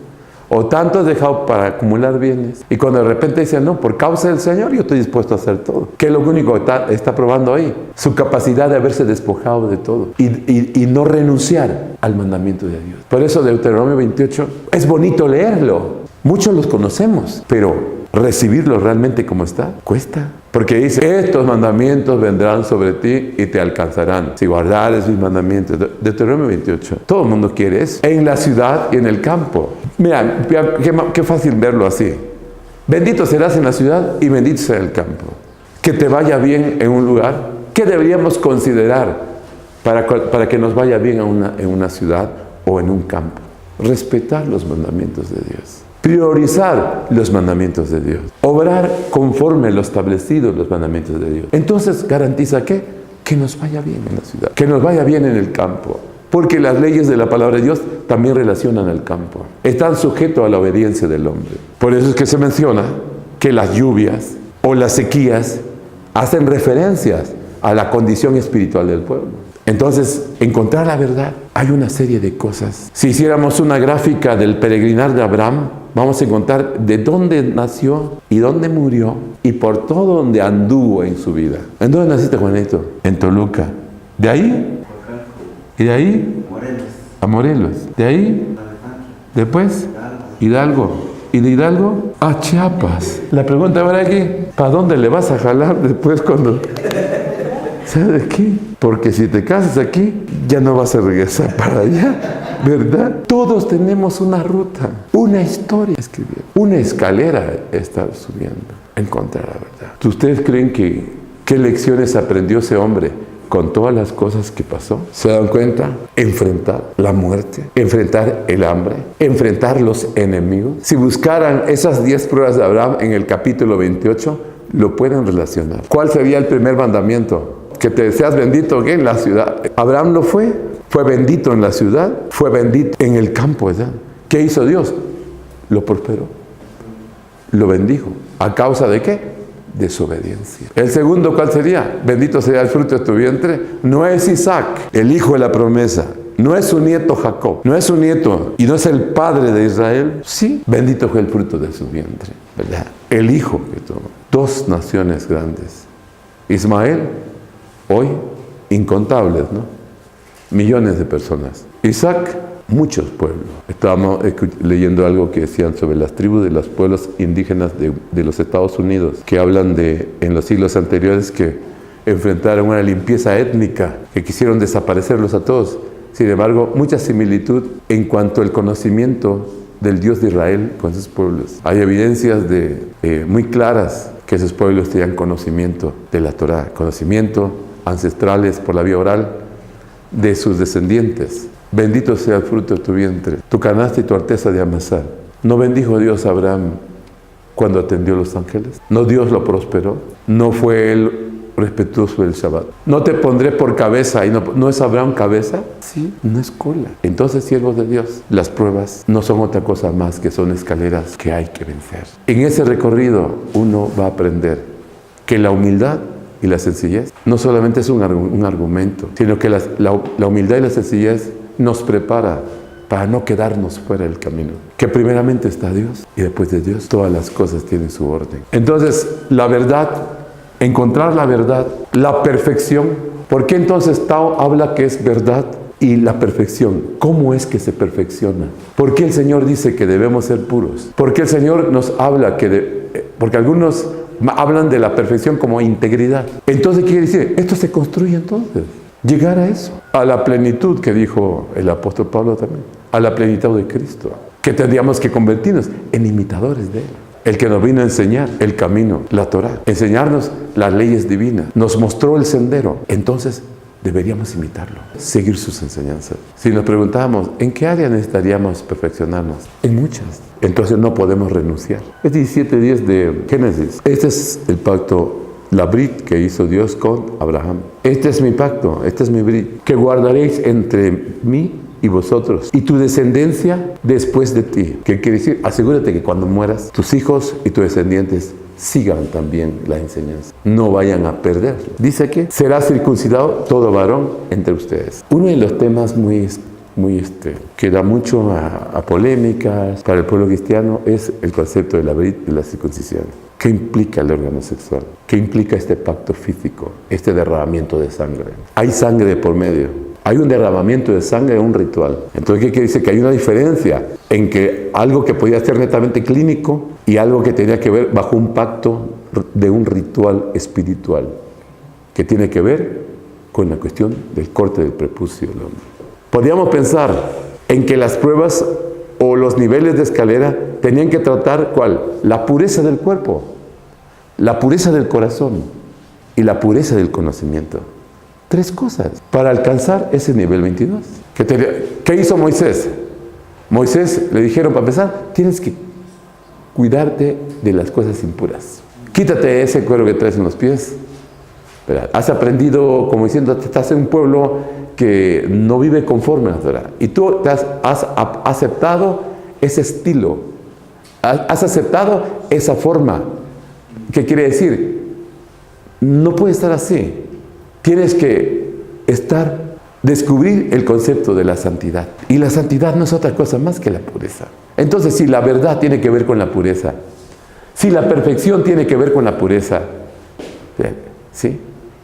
¿O tanto has dejado para acumular bienes? Y cuando de repente dicen, no, por causa del Señor yo estoy dispuesto a hacer todo. ¿Qué es lo único que está probando ahí? Su capacidad de haberse despojado de todo y no renunciar al mandamiento de Dios. Por eso Deuteronomio 28 es bonito leerlo. Muchos los conocemos, pero recibirlo realmente como está, cuesta. Porque dice, estos mandamientos vendrán sobre ti y te alcanzarán si guardares mis mandamientos. Deuteronomio 28. Todo el mundo quiere eso. En la ciudad y en el campo. Mira, qué fácil verlo así. Bendito serás en la ciudad y bendito será el campo. Que te vaya bien en un lugar. ¿Qué deberíamos considerar para que nos vaya bien en una ciudad o en un campo? Respetar los mandamientos de Dios. Priorizar los mandamientos de Dios. Obrar conforme lo establecido los mandamientos de Dios. Entonces, ¿garantiza qué? Que nos vaya bien en la ciudad. Que nos vaya bien en el campo. Porque las leyes de la palabra de Dios también relacionan al campo. Están sujetos a la obediencia del hombre. Por eso es que se menciona que las lluvias o las sequías hacen referencias a la condición espiritual del pueblo. Entonces, encontrar la verdad, hay una serie de cosas. Si hiciéramos una gráfica del peregrinar de Abraham, vamos a encontrar de dónde nació y dónde murió y por todo donde anduvo en su vida. ¿En dónde naciste, Juanito? En Toluca. ¿De ahí? ¿Y de ahí? A Morelos. ¿De ahí? Después, Hidalgo. ¿Y de Hidalgo? A Chiapas. La pregunta ahora aquí, ¿para dónde le vas a jalar después cuando... ¿Sabes de qué? Porque si te casas aquí, ya no vas a regresar para allá, ¿verdad? Todos tenemos una ruta, una historia a escribir, una escalera a estar subiendo, encontrar la verdad. ¿Ustedes creen qué lecciones aprendió ese hombre con todas las cosas que pasó? ¿Se dan cuenta? Enfrentar la muerte, enfrentar el hambre, enfrentar los enemigos. Si buscaran esas 10 pruebas de Abraham en el capítulo 28, lo pueden relacionar. ¿Cuál sería el primer mandamiento? Que te seas bendito en la ciudad. Abraham lo fue bendito en la ciudad, fue bendito en el campo, ¿verdad? ¿Qué hizo Dios? Lo prosperó, lo bendijo. ¿A causa de qué? desobediencia. El segundo, ¿cuál sería? Bendito sea el fruto de tu vientre. No es Isaac, el hijo de la promesa. No es su nieto Jacob, no es su nieto y no es el padre de Israel. Sí, bendito fue el fruto de su vientre, ¿verdad? El hijo que tuvo. Dos naciones grandes. Ismael, hoy incontables, ¿no? Millones de personas. Isaac, muchos pueblos. Estábamos leyendo algo que decían sobre las tribus de los pueblos indígenas de los Estados Unidos, que hablan de, en los siglos anteriores, que enfrentaron una limpieza étnica, que quisieron desaparecerlos a todos. Sin embargo, mucha similitud en cuanto al conocimiento del Dios de Israel con sus pueblos. Hay evidencias muy claras que esos pueblos tenían conocimiento de la Torá, conocimiento ancestrales por la vía oral de sus descendientes. Bendito sea el fruto de tu vientre, tu canasta y tu arteza de amasar. ¿No bendijo Dios a Abraham cuando atendió a los ángeles? ¿No Dios lo prosperó? ¿No fue él respetuoso del Shabbat? No te pondré por cabeza. ¿Y no es Abraham cabeza? Sí, no es cola. Entonces, siervos de Dios, las pruebas no son otra cosa más que son escaleras que hay que vencer. En ese recorrido uno va a aprender que la humildad y la sencillez no solamente es un argumento, sino que la humildad y la sencillez nos prepara para no quedarnos fuera del camino. Que primeramente está Dios y después de Dios todas las cosas tienen su orden. Entonces, la verdad, encontrar la verdad, la perfección. ¿Por qué entonces Tao habla que es verdad y la perfección? ¿Cómo es que se perfecciona? ¿Por qué el Señor dice que debemos ser puros? ¿Por qué el Señor nos habla porque algunos hablan de la perfección como integridad? Entonces, ¿qué quiere decir? Esto se construye entonces. Llegar a eso, a la plenitud que dijo el apóstol Pablo también, a la plenitud de Cristo, que tendríamos que convertirnos en imitadores de Él. El que nos vino a enseñar el camino, la Torá, enseñarnos las leyes divinas, nos mostró el sendero. Entonces deberíamos imitarlo, seguir sus enseñanzas. Si nos preguntamos, ¿en qué área necesitaríamos perfeccionarnos? En muchas. Entonces no podemos renunciar. Es 17 días de Génesis. Este es el pacto, la brit que hizo Dios con Abraham. Este es mi pacto, este es mi brit, que guardaréis entre mí y vosotros, y tu descendencia después de ti. ¿Qué quiere decir? Asegúrate que cuando mueras, tus hijos y tus descendientes sigan también la enseñanza. No vayan a perder. Dice que será circuncidado todo varón entre ustedes. Uno de los temas que da mucho a polémicas para el pueblo cristiano es el concepto de la brit, de la circuncisión. ¿Qué implica el órgano sexual? ¿Qué implica este pacto físico? Este derramamiento de sangre. Hay sangre por medio. Hay un derramamiento de sangre en un ritual. Entonces, ¿qué quiere decir? Que hay una diferencia en que algo que podía ser netamente clínico y algo que tenía que ver bajo un pacto de un ritual espiritual, que tiene que ver con la cuestión del corte del prepucio del hombre. Podríamos pensar en que las pruebas o los niveles de escalera tenían que tratar, ¿cuál? La pureza del cuerpo, la pureza del corazón y la pureza del conocimiento. 3 cosas para alcanzar ese nivel 22. ¿Qué hizo Moisés? Moisés le dijeron, para empezar, tienes que cuidarte de las cosas impuras. Quítate ese cuero que traes en los pies. Has aprendido, como diciendo, estás en un pueblo que no vive conforme a la Torah. Y tú has aceptado ese estilo. Has aceptado esa forma. ¿Qué quiere decir? No puede estar así. Tienes que descubrir el concepto de la santidad. Y la santidad no es otra cosa más que la pureza. Entonces, si la verdad tiene que ver con la pureza, si la perfección tiene que ver con la pureza, ¿sí?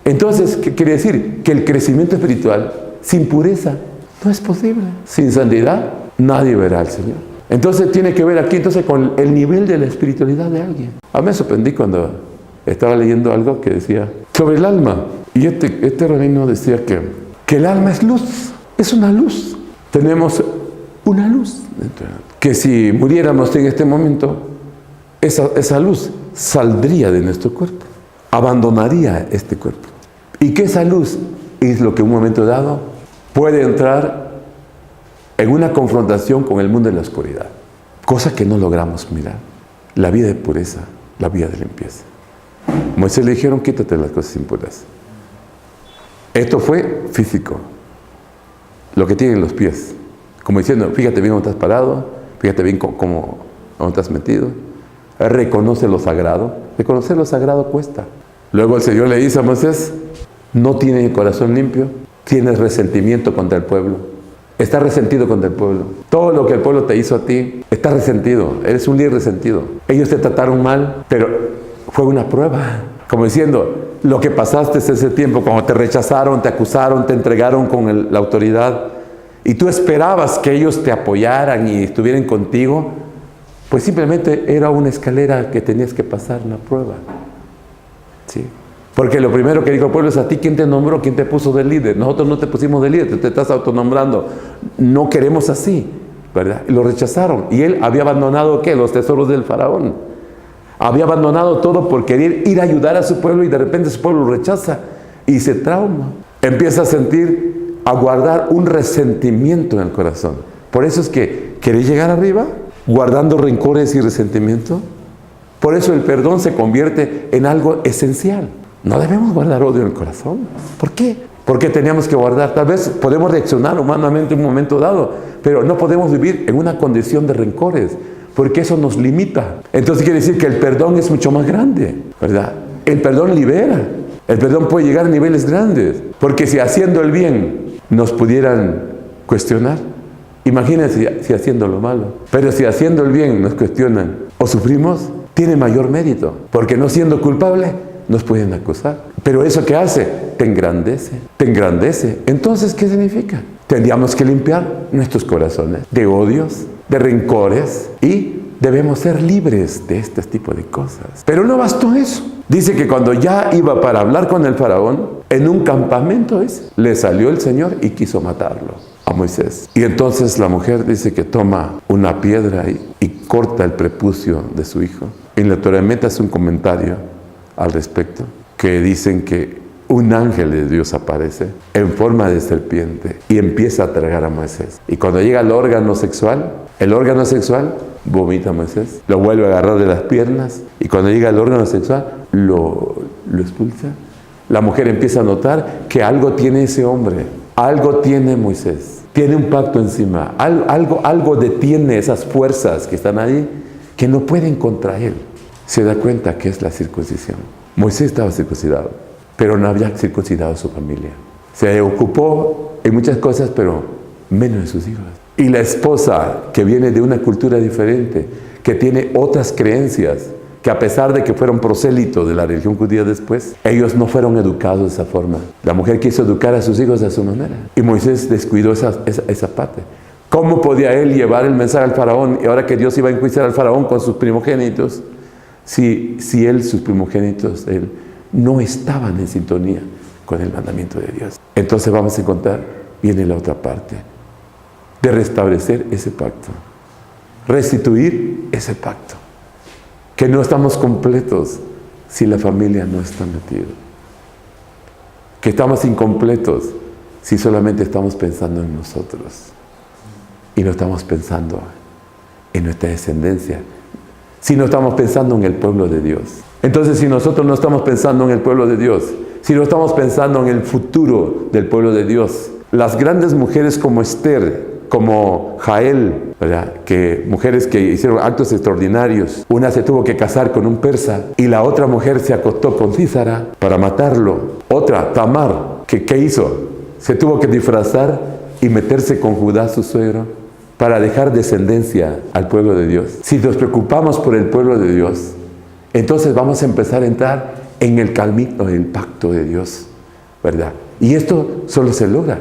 Entonces, ¿qué quiere decir? Que el crecimiento espiritual sin pureza no es posible. Sin santidad, nadie verá al Señor. Entonces, tiene que ver aquí con el nivel de la espiritualidad de alguien. A mí me sorprendí cuando estaba leyendo algo que decía sobre el alma. Y este rabino decía que el alma es luz, es una luz. Tenemos una luz dentro. Que si muriéramos en este momento, esa luz saldría de nuestro cuerpo, abandonaría este cuerpo. Y que esa luz es lo que en un momento dado puede entrar en una confrontación con el mundo de la oscuridad. Cosa que no logramos mirar. La vida de pureza, la vida de limpieza. Moisés le dijeron, quítate las cosas impuras. Esto fue físico, lo que tienen los pies, como diciendo, fíjate bien cómo estás parado, fíjate bien cómo estás metido. reconoce lo sagrado. Reconocer lo sagrado cuesta. Luego el Señor le dice a Moisés, no tienes el corazón limpio, tienes resentimiento contra el pueblo. Estás resentido contra el pueblo. Todo lo que el pueblo te hizo a ti, estás resentido. Eres un líder resentido. Ellos te trataron mal, pero fue una prueba. Como diciendo, lo que pasaste ese tiempo, cuando te rechazaron, te acusaron, te entregaron con la autoridad, y tú esperabas que ellos te apoyaran y estuvieran contigo, pues simplemente era una escalera que tenías que pasar, una prueba. ¿Sí? Porque lo primero que dijo el pueblo es a ti, ¿quién te nombró? ¿Quién te puso de líder? Nosotros no te pusimos de líder, te estás autonombrando. No queremos así, ¿verdad? Y lo rechazaron. Y él había abandonado, ¿qué? Los tesoros del faraón. Había abandonado todo por querer ir a ayudar a su pueblo y de repente su pueblo lo rechaza y se trauma. Empieza a sentir, a guardar un resentimiento en el corazón. Por eso es que querer llegar arriba, guardando rencores y resentimiento. Por eso el perdón se convierte en algo esencial. No debemos guardar odio en el corazón. ¿Por qué? Porque teníamos que guardar. Tal vez podemos reaccionar humanamente en un momento dado, pero no podemos vivir en una condición de rencores, porque eso nos limita. Entonces quiere decir que el perdón es mucho más grande, ¿verdad? El perdón libera. El perdón puede llegar a niveles grandes. Porque si haciendo el bien nos pudieran cuestionar, imagínense si haciendo lo malo. Pero si haciendo el bien nos cuestionan o sufrimos, tiene mayor mérito. Porque no siendo culpable, nos pueden acusar. Pero eso que hace, te engrandece. Te engrandece. Entonces, ¿qué significa? Tendríamos que limpiar nuestros corazones de odios, de rencores, y debemos ser libres de este tipo de cosas. Pero no bastó eso. Dice que cuando ya iba para hablar con el faraón, en un campamento le salió el Señor y quiso matarlo a Moisés. Y entonces la mujer dice que toma una piedra y corta el prepucio de su hijo. En la Torah hace un comentario al respecto, que dicen que un ángel de Dios aparece en forma de serpiente y empieza a tragar a Moisés. Y cuando llega al órgano sexual, el órgano sexual vomita a Moisés, lo vuelve a agarrar de las piernas, y cuando llega al órgano sexual lo expulsa. La mujer empieza a notar que algo tiene ese hombre, algo tiene Moisés, tiene un pacto encima, algo detiene esas fuerzas que están ahí, que no pueden contra él. Se da cuenta que es la circuncisión. Moisés estaba circuncidado, pero no había circuncidado a su familia. Se ocupó en muchas cosas, pero menos de sus hijos. Y la esposa, que viene de una cultura diferente, que tiene otras creencias, que a pesar de que fueron prosélitos de la religión judía después, ellos no fueron educados de esa forma. La mujer quiso educar a sus hijos de su manera. Y Moisés descuidó esa parte. ¿Cómo podía él llevar el mensaje al faraón? Y ahora que Dios iba a enjuiciar al faraón con sus primogénitos, si sus primogénitos, él, no estaban en sintonía con el mandamiento de Dios. Entonces vamos a encontrar, viene la otra parte, de restablecer ese pacto, restituir ese pacto, que no estamos completos si la familia no está metida, que estamos incompletos si solamente estamos pensando en nosotros y no estamos pensando en nuestra descendencia, si no estamos pensando en el pueblo de Dios. Entonces, si nosotros no estamos pensando en el pueblo de Dios, si no estamos pensando en el futuro del pueblo de Dios, las grandes mujeres como Esther, como Jael, ¿verdad? Mujeres que hicieron actos extraordinarios. Una se tuvo que casar con un persa y la otra mujer se acostó con Sísara para matarlo. Otra, Tamar, ¿qué hizo? Se tuvo que disfrazar y meterse con Judá, su suegro, para dejar descendencia al pueblo de Dios. Si nos preocupamos por el pueblo de Dios, entonces vamos a empezar a entrar en el camino del pacto de Dios, ¿verdad? Y esto solo se logra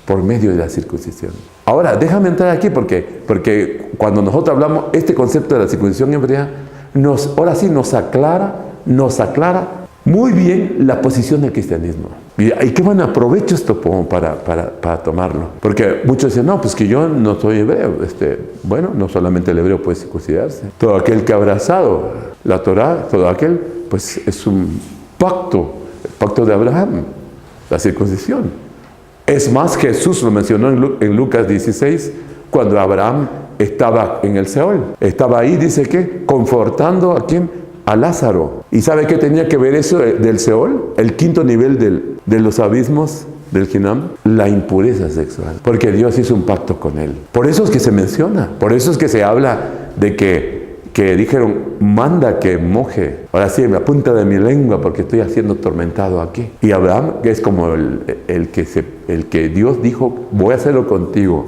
por medio de la circuncisión. Ahora, déjame entrar aquí porque cuando nosotros hablamos este concepto de la circuncisión hebrea, ahora sí nos aclara muy bien la posición del cristianismo. Y qué buen aprovecho esto para tomarlo. Porque muchos dicen, no, pues que yo no soy hebreo. Bueno, no solamente el hebreo puede circuncidarse. Todo aquel que ha abrazado la Torah, todo aquel, pues es un pacto, el pacto de Abraham, la circuncisión. Es más, Jesús lo mencionó en Lucas 16, cuando Abraham estaba en el Seol. Estaba ahí, dice que, confortando a ¿quién? A Lázaro. ¿Y sabe qué tenía que ver eso del Seol? El quinto nivel de los abismos del Hinam, la impureza sexual. Porque Dios hizo un pacto con él. Por eso es que se menciona, por eso es que se habla de que que dijeron, manda que moje, ahora sí, me apunta de mi lengua porque estoy siendo atormentado aquí. Y Abraham, que es como el que Dios dijo, voy a hacerlo contigo,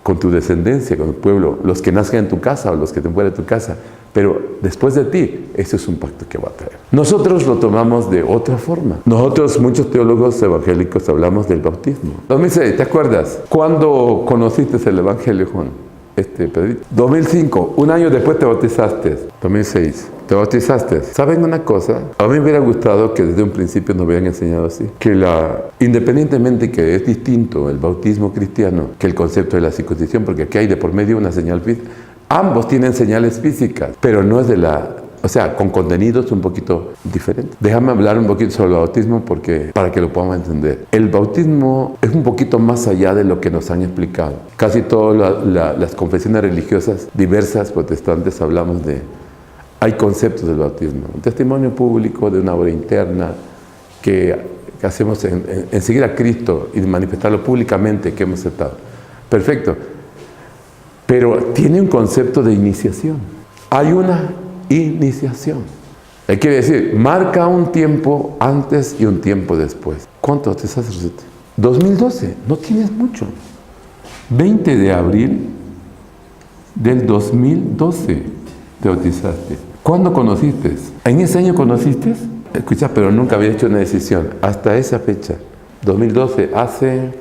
con tu descendencia, con el pueblo, los que nazcan en tu casa o los que te fuera de tu casa, pero después de ti, ese es un pacto que va a traer. Nosotros lo tomamos de otra forma. Nosotros, muchos teólogos evangélicos, hablamos del bautismo. 2006, ¿te acuerdas? ¿Cuándo conociste el evangelio, Juan? Pedrito. 2005, un año después te bautizaste. 2006, te bautizaste. ¿Saben una cosa? A mí me hubiera gustado que desde un principio nos hubieran enseñado así. Que independientemente que es distinto el bautismo cristiano que el concepto de la circuncisión, porque aquí hay de por medio una señal física. Ambos tienen señales físicas, pero no es o sea, con contenidos un poquito diferentes. Déjame hablar un poquito sobre el bautismo para que lo podamos entender. El bautismo es un poquito más allá de lo que nos han explicado. Casi todas las confesiones religiosas diversas, protestantes, hablamos hay conceptos del bautismo. Un testimonio público de una obra interna que hacemos en seguir a Cristo y manifestarlo públicamente que hemos aceptado. Perfecto. Pero tiene un concepto de iniciación. Hay una iniciación. Quiere decir, marca un tiempo antes y un tiempo después. ¿Cuánto te haces, Rosita? 2012, no tienes mucho. 20 de abril del 2012 te bautizaste. ¿Cuándo conociste? ¿En ese año conociste? Escucha, pero nunca había hecho una decisión. Hasta esa fecha, 2012, hace,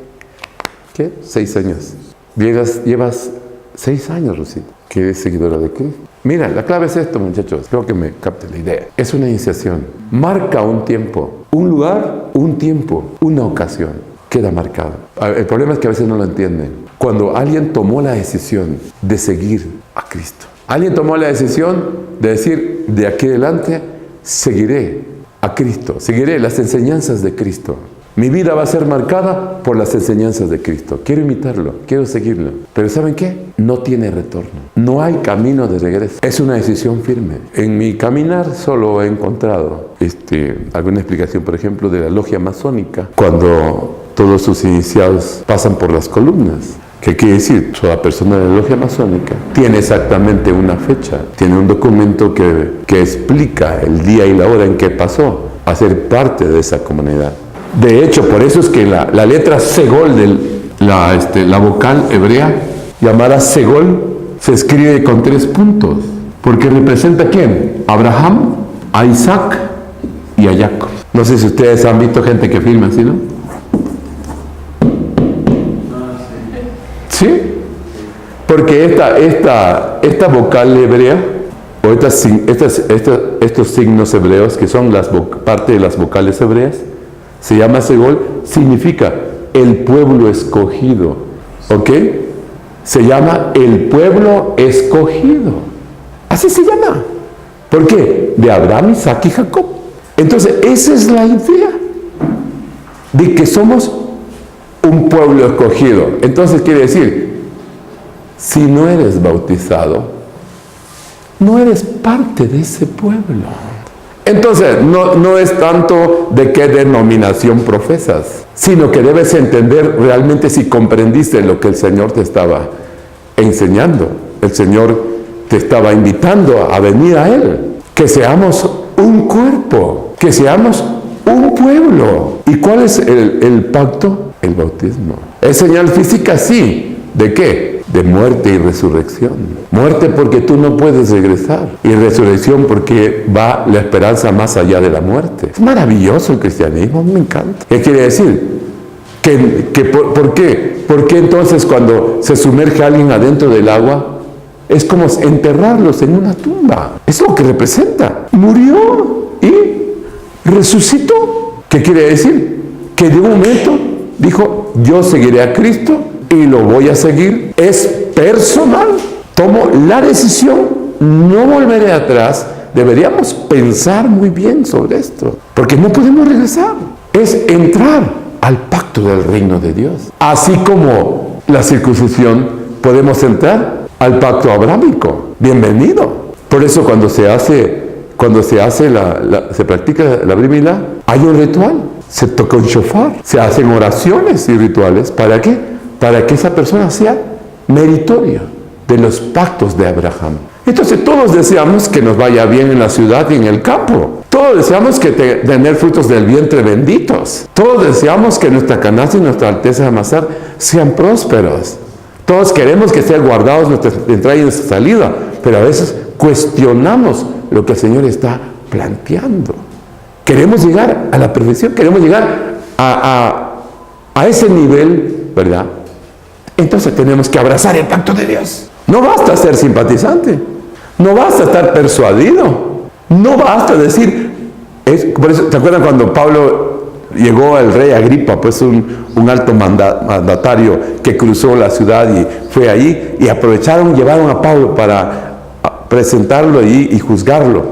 ¿qué? 6 años. Llevas 6 años, Rosita, que eres seguidora de Cristo. Mira, la clave es esto, muchachos. Creo que me capte la idea. Es una iniciación. Marca un tiempo, un lugar, un tiempo, una ocasión. Queda marcado. El problema es que a veces no lo entienden. Cuando alguien tomó la decisión de seguir a Cristo, alguien tomó la decisión de decir, de aquí adelante, seguiré a Cristo, seguiré las enseñanzas de Cristo. Mi vida va a ser marcada por las enseñanzas de Cristo. Quiero imitarlo, quiero seguirlo. Pero ¿saben qué? No tiene retorno. No hay camino de regreso. Es una decisión firme. En mi caminar solo he encontrado alguna explicación, por ejemplo, de la logia masónica, cuando todos sus iniciados pasan por las columnas. ¿Qué quiere decir? Toda persona de la logia masónica tiene exactamente una fecha, tiene un documento que explica el día y la hora en que pasó a ser parte de esa comunidad. De hecho, por eso es que la letra Segol, la vocal hebrea llamada Segol, se escribe con 3 puntos, porque representa ¿a quién? A Abraham, a Isaac y a Jacob. No sé si ustedes han visto gente que filma así, ¿no? ¿Sí? Porque esta vocal hebrea, o estos signos hebreos, que son parte de las vocales hebreas, se llama Segol, significa el pueblo escogido. ¿Ok? Se llama el pueblo escogido. Así se llama. ¿Por qué? De Abraham, Isaac y Jacob. Entonces, esa es la idea de que somos un pueblo escogido. Entonces quiere decir, si no eres bautizado, no eres parte de ese pueblo. Entonces, no es tanto de qué denominación profesas, sino que debes entender realmente si comprendiste lo que el Señor te estaba enseñando. El Señor te estaba invitando a venir a Él. Que seamos un cuerpo, que seamos un pueblo. ¿Y cuál es el pacto? El bautismo. ¿Es señal física? Sí. ¿De qué? De muerte y resurrección. Muerte porque tú no puedes regresar. Y resurrección porque va la esperanza más allá de la muerte. Es maravilloso el cristianismo, me encanta. ¿Qué quiere decir? ¿Por qué? ¿Por qué entonces cuando se sumerge alguien adentro del agua es como enterrarlos en una tumba? Es lo que representa. Murió y resucitó. ¿Qué quiere decir? Que de un momento dijo, yo seguiré a Cristo y lo voy a seguir. Es personal. Tomo la decisión, no volveré atrás. Deberíamos pensar muy bien sobre esto, porque no podemos regresar. Es entrar al pacto del reino de Dios. Así como la circuncisión, podemos entrar al pacto abrámico. Bienvenido. Por eso cuando se practica la Brit Milá, hay un ritual. Se toca un shofar, se hacen oraciones y rituales. ¿Para qué? Para que esa persona sea meritorio de los pactos de Abraham. Entonces todos deseamos que nos vaya bien en la ciudad y en el campo. Todos deseamos tener frutos del vientre benditos. Todos deseamos que nuestra canasta y nuestra alteza de amasar sean prósperos. Todos queremos que sean guardados nuestra entrada y nuestra salida. Pero a veces cuestionamos lo que el Señor está planteando. Queremos llegar a la perfección, queremos llegar a ese nivel, ¿verdad? Entonces tenemos que abrazar el pacto de Dios. No basta ser simpatizante, no basta estar persuadido, no basta decir, por eso, ¿te acuerdan cuando Pablo llegó al rey Agripa, pues un alto mandatario que cruzó la ciudad y fue ahí, y llevaron a Pablo para presentarlo allí y juzgarlo?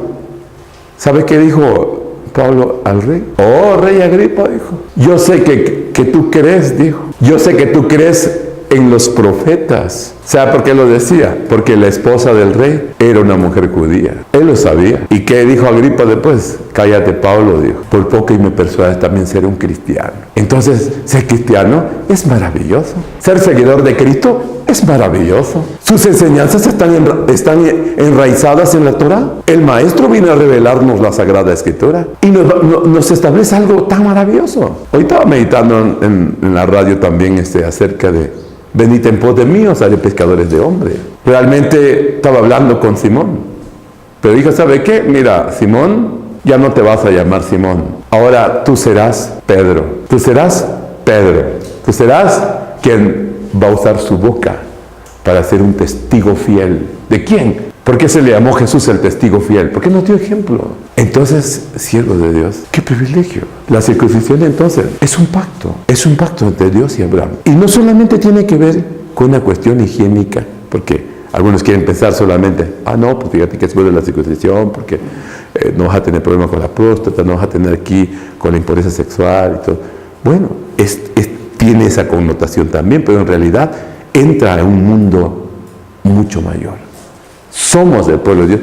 ¿Sabe qué dijo Pablo al rey? Oh, rey Agripa, dijo, yo sé que tú crees, dijo, yo sé que tú crees en los profetas. ¿Sabe por qué lo decía? Porque la esposa del rey era una mujer judía. Él lo sabía. ¿Y qué dijo Agripa después? Cállate, Pablo, dijo. Por poco y me persuades también ser un cristiano. Entonces, ser cristiano es maravilloso. Ser seguidor de Cristo es maravilloso. Sus enseñanzas están enraizadas en la Torah. El Maestro vino a revelarnos la Sagrada Escritura y nos establece algo tan maravilloso. Hoy estaba meditando en la radio también acerca de venid en pos de mí, os haré pescadores de hombres. Realmente estaba hablando con Simón, pero dijo, ¿sabe qué? Mira, Simón, ya no te vas a llamar Simón. Ahora tú serás Pedro. Tú serás Pedro. Tú serás quien va a usar su boca para ser un testigo fiel. ¿De quién? ¿Por qué se le llamó Jesús el testigo fiel? Porque nos dio ejemplo. Entonces, siervo de Dios, qué privilegio. La circuncisión entonces es un pacto entre Dios y Abraham. Y no solamente tiene que ver con una cuestión higiénica, porque algunos quieren pensar solamente, no, pues fíjate que es bueno la circuncisión, porque no vas a tener problemas con la próstata, no vas a tener aquí con la impureza sexual y todo. Bueno, tiene esa connotación también, pero en realidad entra en un mundo mucho mayor. Somos del pueblo de Dios.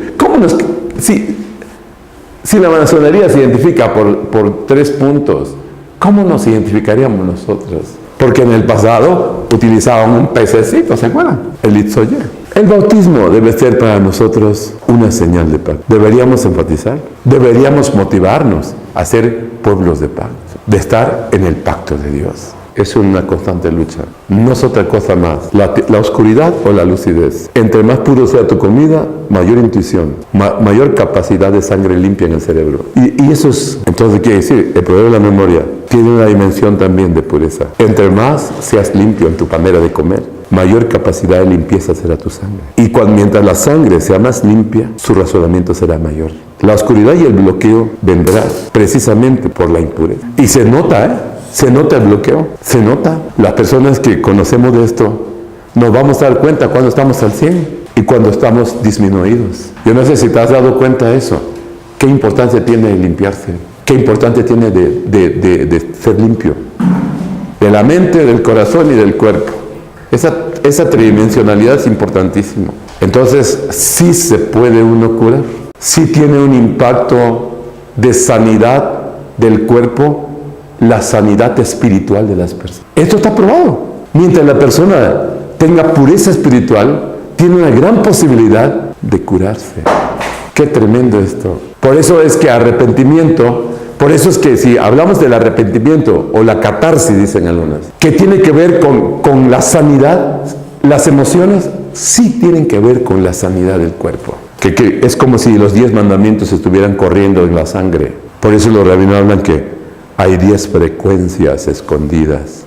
Si la masonería se identifica por 3 puntos, ¿cómo nos identificaríamos nosotros? Porque en el pasado utilizaban un pececito, ¿se acuerdan? El itzoye. El bautismo debe ser para nosotros una señal de pacto. Deberíamos enfatizar, deberíamos motivarnos a ser pueblos de pacto, de estar en el pacto de Dios. Es una constante lucha. No es otra cosa más. La oscuridad o la lucidez. Entre más puro sea tu comida, mayor intuición, mayor capacidad de sangre limpia en el cerebro. Y eso es, entonces quiere decir, el poder de la memoria tiene una dimensión también de pureza. Entre más seas limpio en tu manera de comer, mayor capacidad de limpieza será tu sangre. Y mientras la sangre sea más limpia, su razonamiento será mayor. La oscuridad y el bloqueo vendrá precisamente por la impureza. Y se nota, se nota el bloqueo, se nota. Las personas que conocemos de esto, nos vamos a dar cuenta cuando estamos al 100 y cuando estamos disminuidos. Yo no sé si te has dado cuenta de eso. ¿Qué importancia tiene limpiarse? ¿Qué importancia tiene de ser limpio? De la mente, del corazón y del cuerpo. Esa tridimensionalidad es importantísima. Entonces, sí se puede uno curar. Sí tiene un impacto de sanidad del cuerpo, la sanidad espiritual de las personas. Esto está probado. Mientras la persona tenga pureza espiritual, tiene una gran posibilidad de curarse. Qué tremendo esto. Por eso es que arrepentimiento, por eso es que si hablamos del arrepentimiento o la catarsis, dicen algunas, que tiene que ver con la sanidad, las emociones sí tienen que ver con la sanidad del cuerpo. Que es como si los 10 mandamientos estuvieran corriendo en la sangre. Por eso los rabinos hablan que hay 10 frecuencias escondidas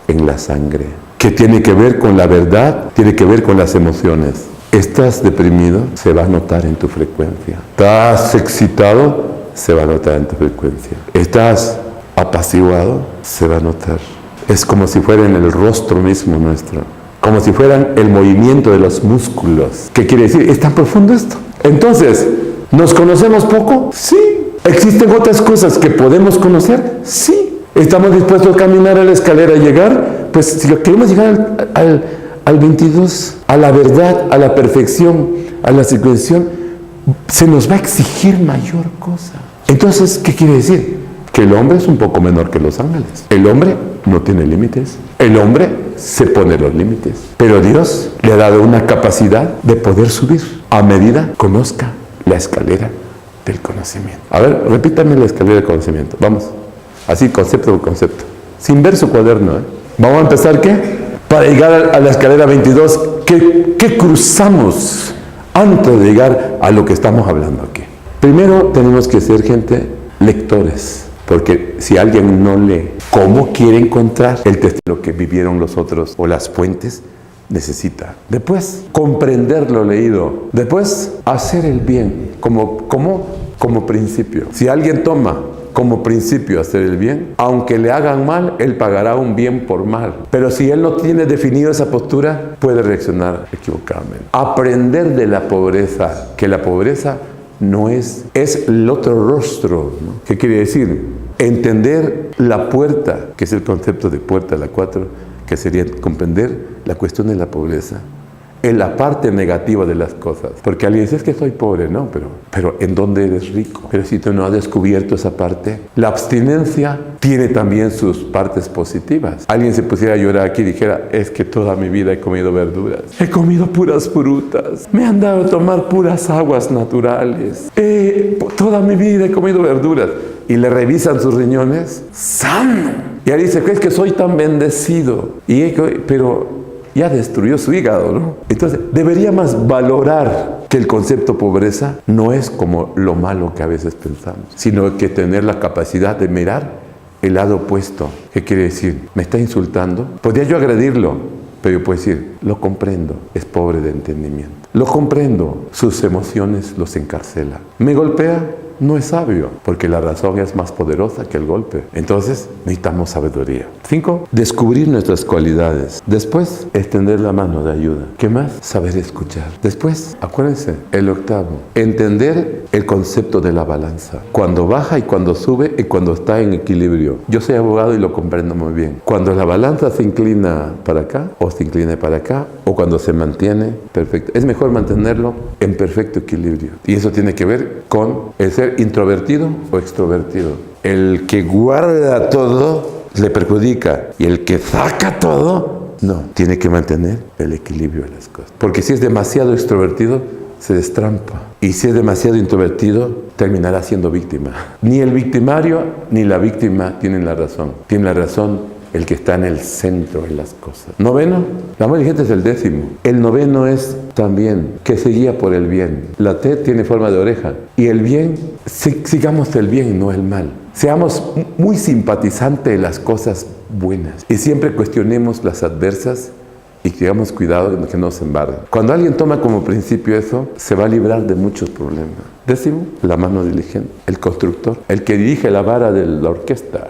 en la sangre, que tiene que ver con la verdad, tiene que ver con las emociones. ¿Estás deprimido? Se va a notar en tu frecuencia. ¿Estás excitado? Se va a notar en tu frecuencia. ¿Estás apaciguado? Se va a notar. Es como si fuera en el rostro mismo nuestro, como si fueran el movimiento de los músculos. ¿Qué quiere decir? Es tan profundo esto. Entonces, ¿nos conocemos poco? Sí. ¿Existen otras cosas que podemos conocer? Sí. ¿Estamos dispuestos a caminar a la escalera y llegar? Pues si queremos llegar al 22, a la verdad, a la perfección, a la circuncisión, se nos va a exigir mayor cosa. Entonces, ¿qué quiere decir? Que el hombre es un poco menor que los ángeles. El hombre no tiene límites. El hombre se pone los límites. Pero Dios le ha dado una capacidad de poder subir a medida conozca la escalera del conocimiento. A ver, repítame la escalera del conocimiento. Vamos. Así, concepto por concepto. Sin ver su cuaderno, ¿eh? Vamos a empezar, ¿qué? Para llegar a la escalera 22, ¿qué cruzamos antes de llegar a lo que estamos hablando aquí? Primero tenemos que ser gente lectores, porque si alguien no lee, ¿cómo quiere encontrar el testimonio que vivieron los otros o las fuentes? Necesita. Después, comprender lo leído. Después, hacer el bien como principio. Si alguien toma como principio hacer el bien, aunque le hagan mal, él pagará un bien por mal. Pero si él no tiene definido esa postura, puede reaccionar equivocadamente. Aprender de la pobreza, que la pobreza no es el otro rostro, ¿no? ¿Qué quiere decir? Entender la puerta, que es el concepto de puerta, la 4, que sería comprender la cuestión de la pobreza en la parte negativa de las cosas. Porque alguien dice, es que soy pobre, no, pero ¿en dónde eres rico? Pero si tú no has descubierto esa parte. La abstinencia tiene también sus partes positivas. Alguien se pusiera a llorar aquí y dijera, es que toda mi vida he comido verduras, he comido puras frutas, me han dado a tomar puras aguas naturales, toda mi vida he comido verduras. Y le revisan sus riñones, sano. Y ahí dice, es que soy tan bendecido. Pero ya destruyó su hígado, ¿no? Entonces, debería más valorar que el concepto pobreza no es como lo malo que a veces pensamos, sino que tener la capacidad de mirar el lado opuesto. ¿Qué quiere decir? ¿Me está insultando? Podría yo agredirlo, pero yo puedo decir, lo comprendo, es pobre de entendimiento. Lo comprendo, sus emociones los encarcela. ¿Me golpea? No es sabio, porque la razón es más poderosa que el golpe. Entonces, necesitamos sabiduría. 5, descubrir nuestras cualidades. Después, extender la mano de ayuda. ¿Qué más? Saber escuchar. Después, acuérdense, el 8, entender el concepto de la balanza. Cuando baja y cuando sube y cuando está en equilibrio. Yo soy abogado y lo comprendo muy bien. Cuando la balanza se inclina para acá o se inclina para acá o cuando se mantiene perfecto. Es mejor mantenerlo en perfecto equilibrio. Y eso tiene que ver con el ser introvertido o extrovertido. El que guarda todo le perjudica y el que saca todo, no, tiene que mantener el equilibrio de las cosas. Porque si es demasiado extrovertido, se destrampa. Y si es demasiado introvertido, terminará siendo víctima. Ni el victimario ni la víctima tienen la razón. Tiene la razón el que está en el centro de las cosas. 9, la más inteligente es el 10. El 9 es también que se guía por el bien. La T tiene forma de oreja. Y el bien, sigamos el bien y no el mal. Seamos muy simpatizantes de las cosas buenas. Y siempre cuestionemos las adversas y tengamos cuidado de que no se embarren. Cuando alguien toma como principio eso, se va a librar de muchos problemas. 10, la mano diligente. El constructor. El que dirige la vara de la orquesta.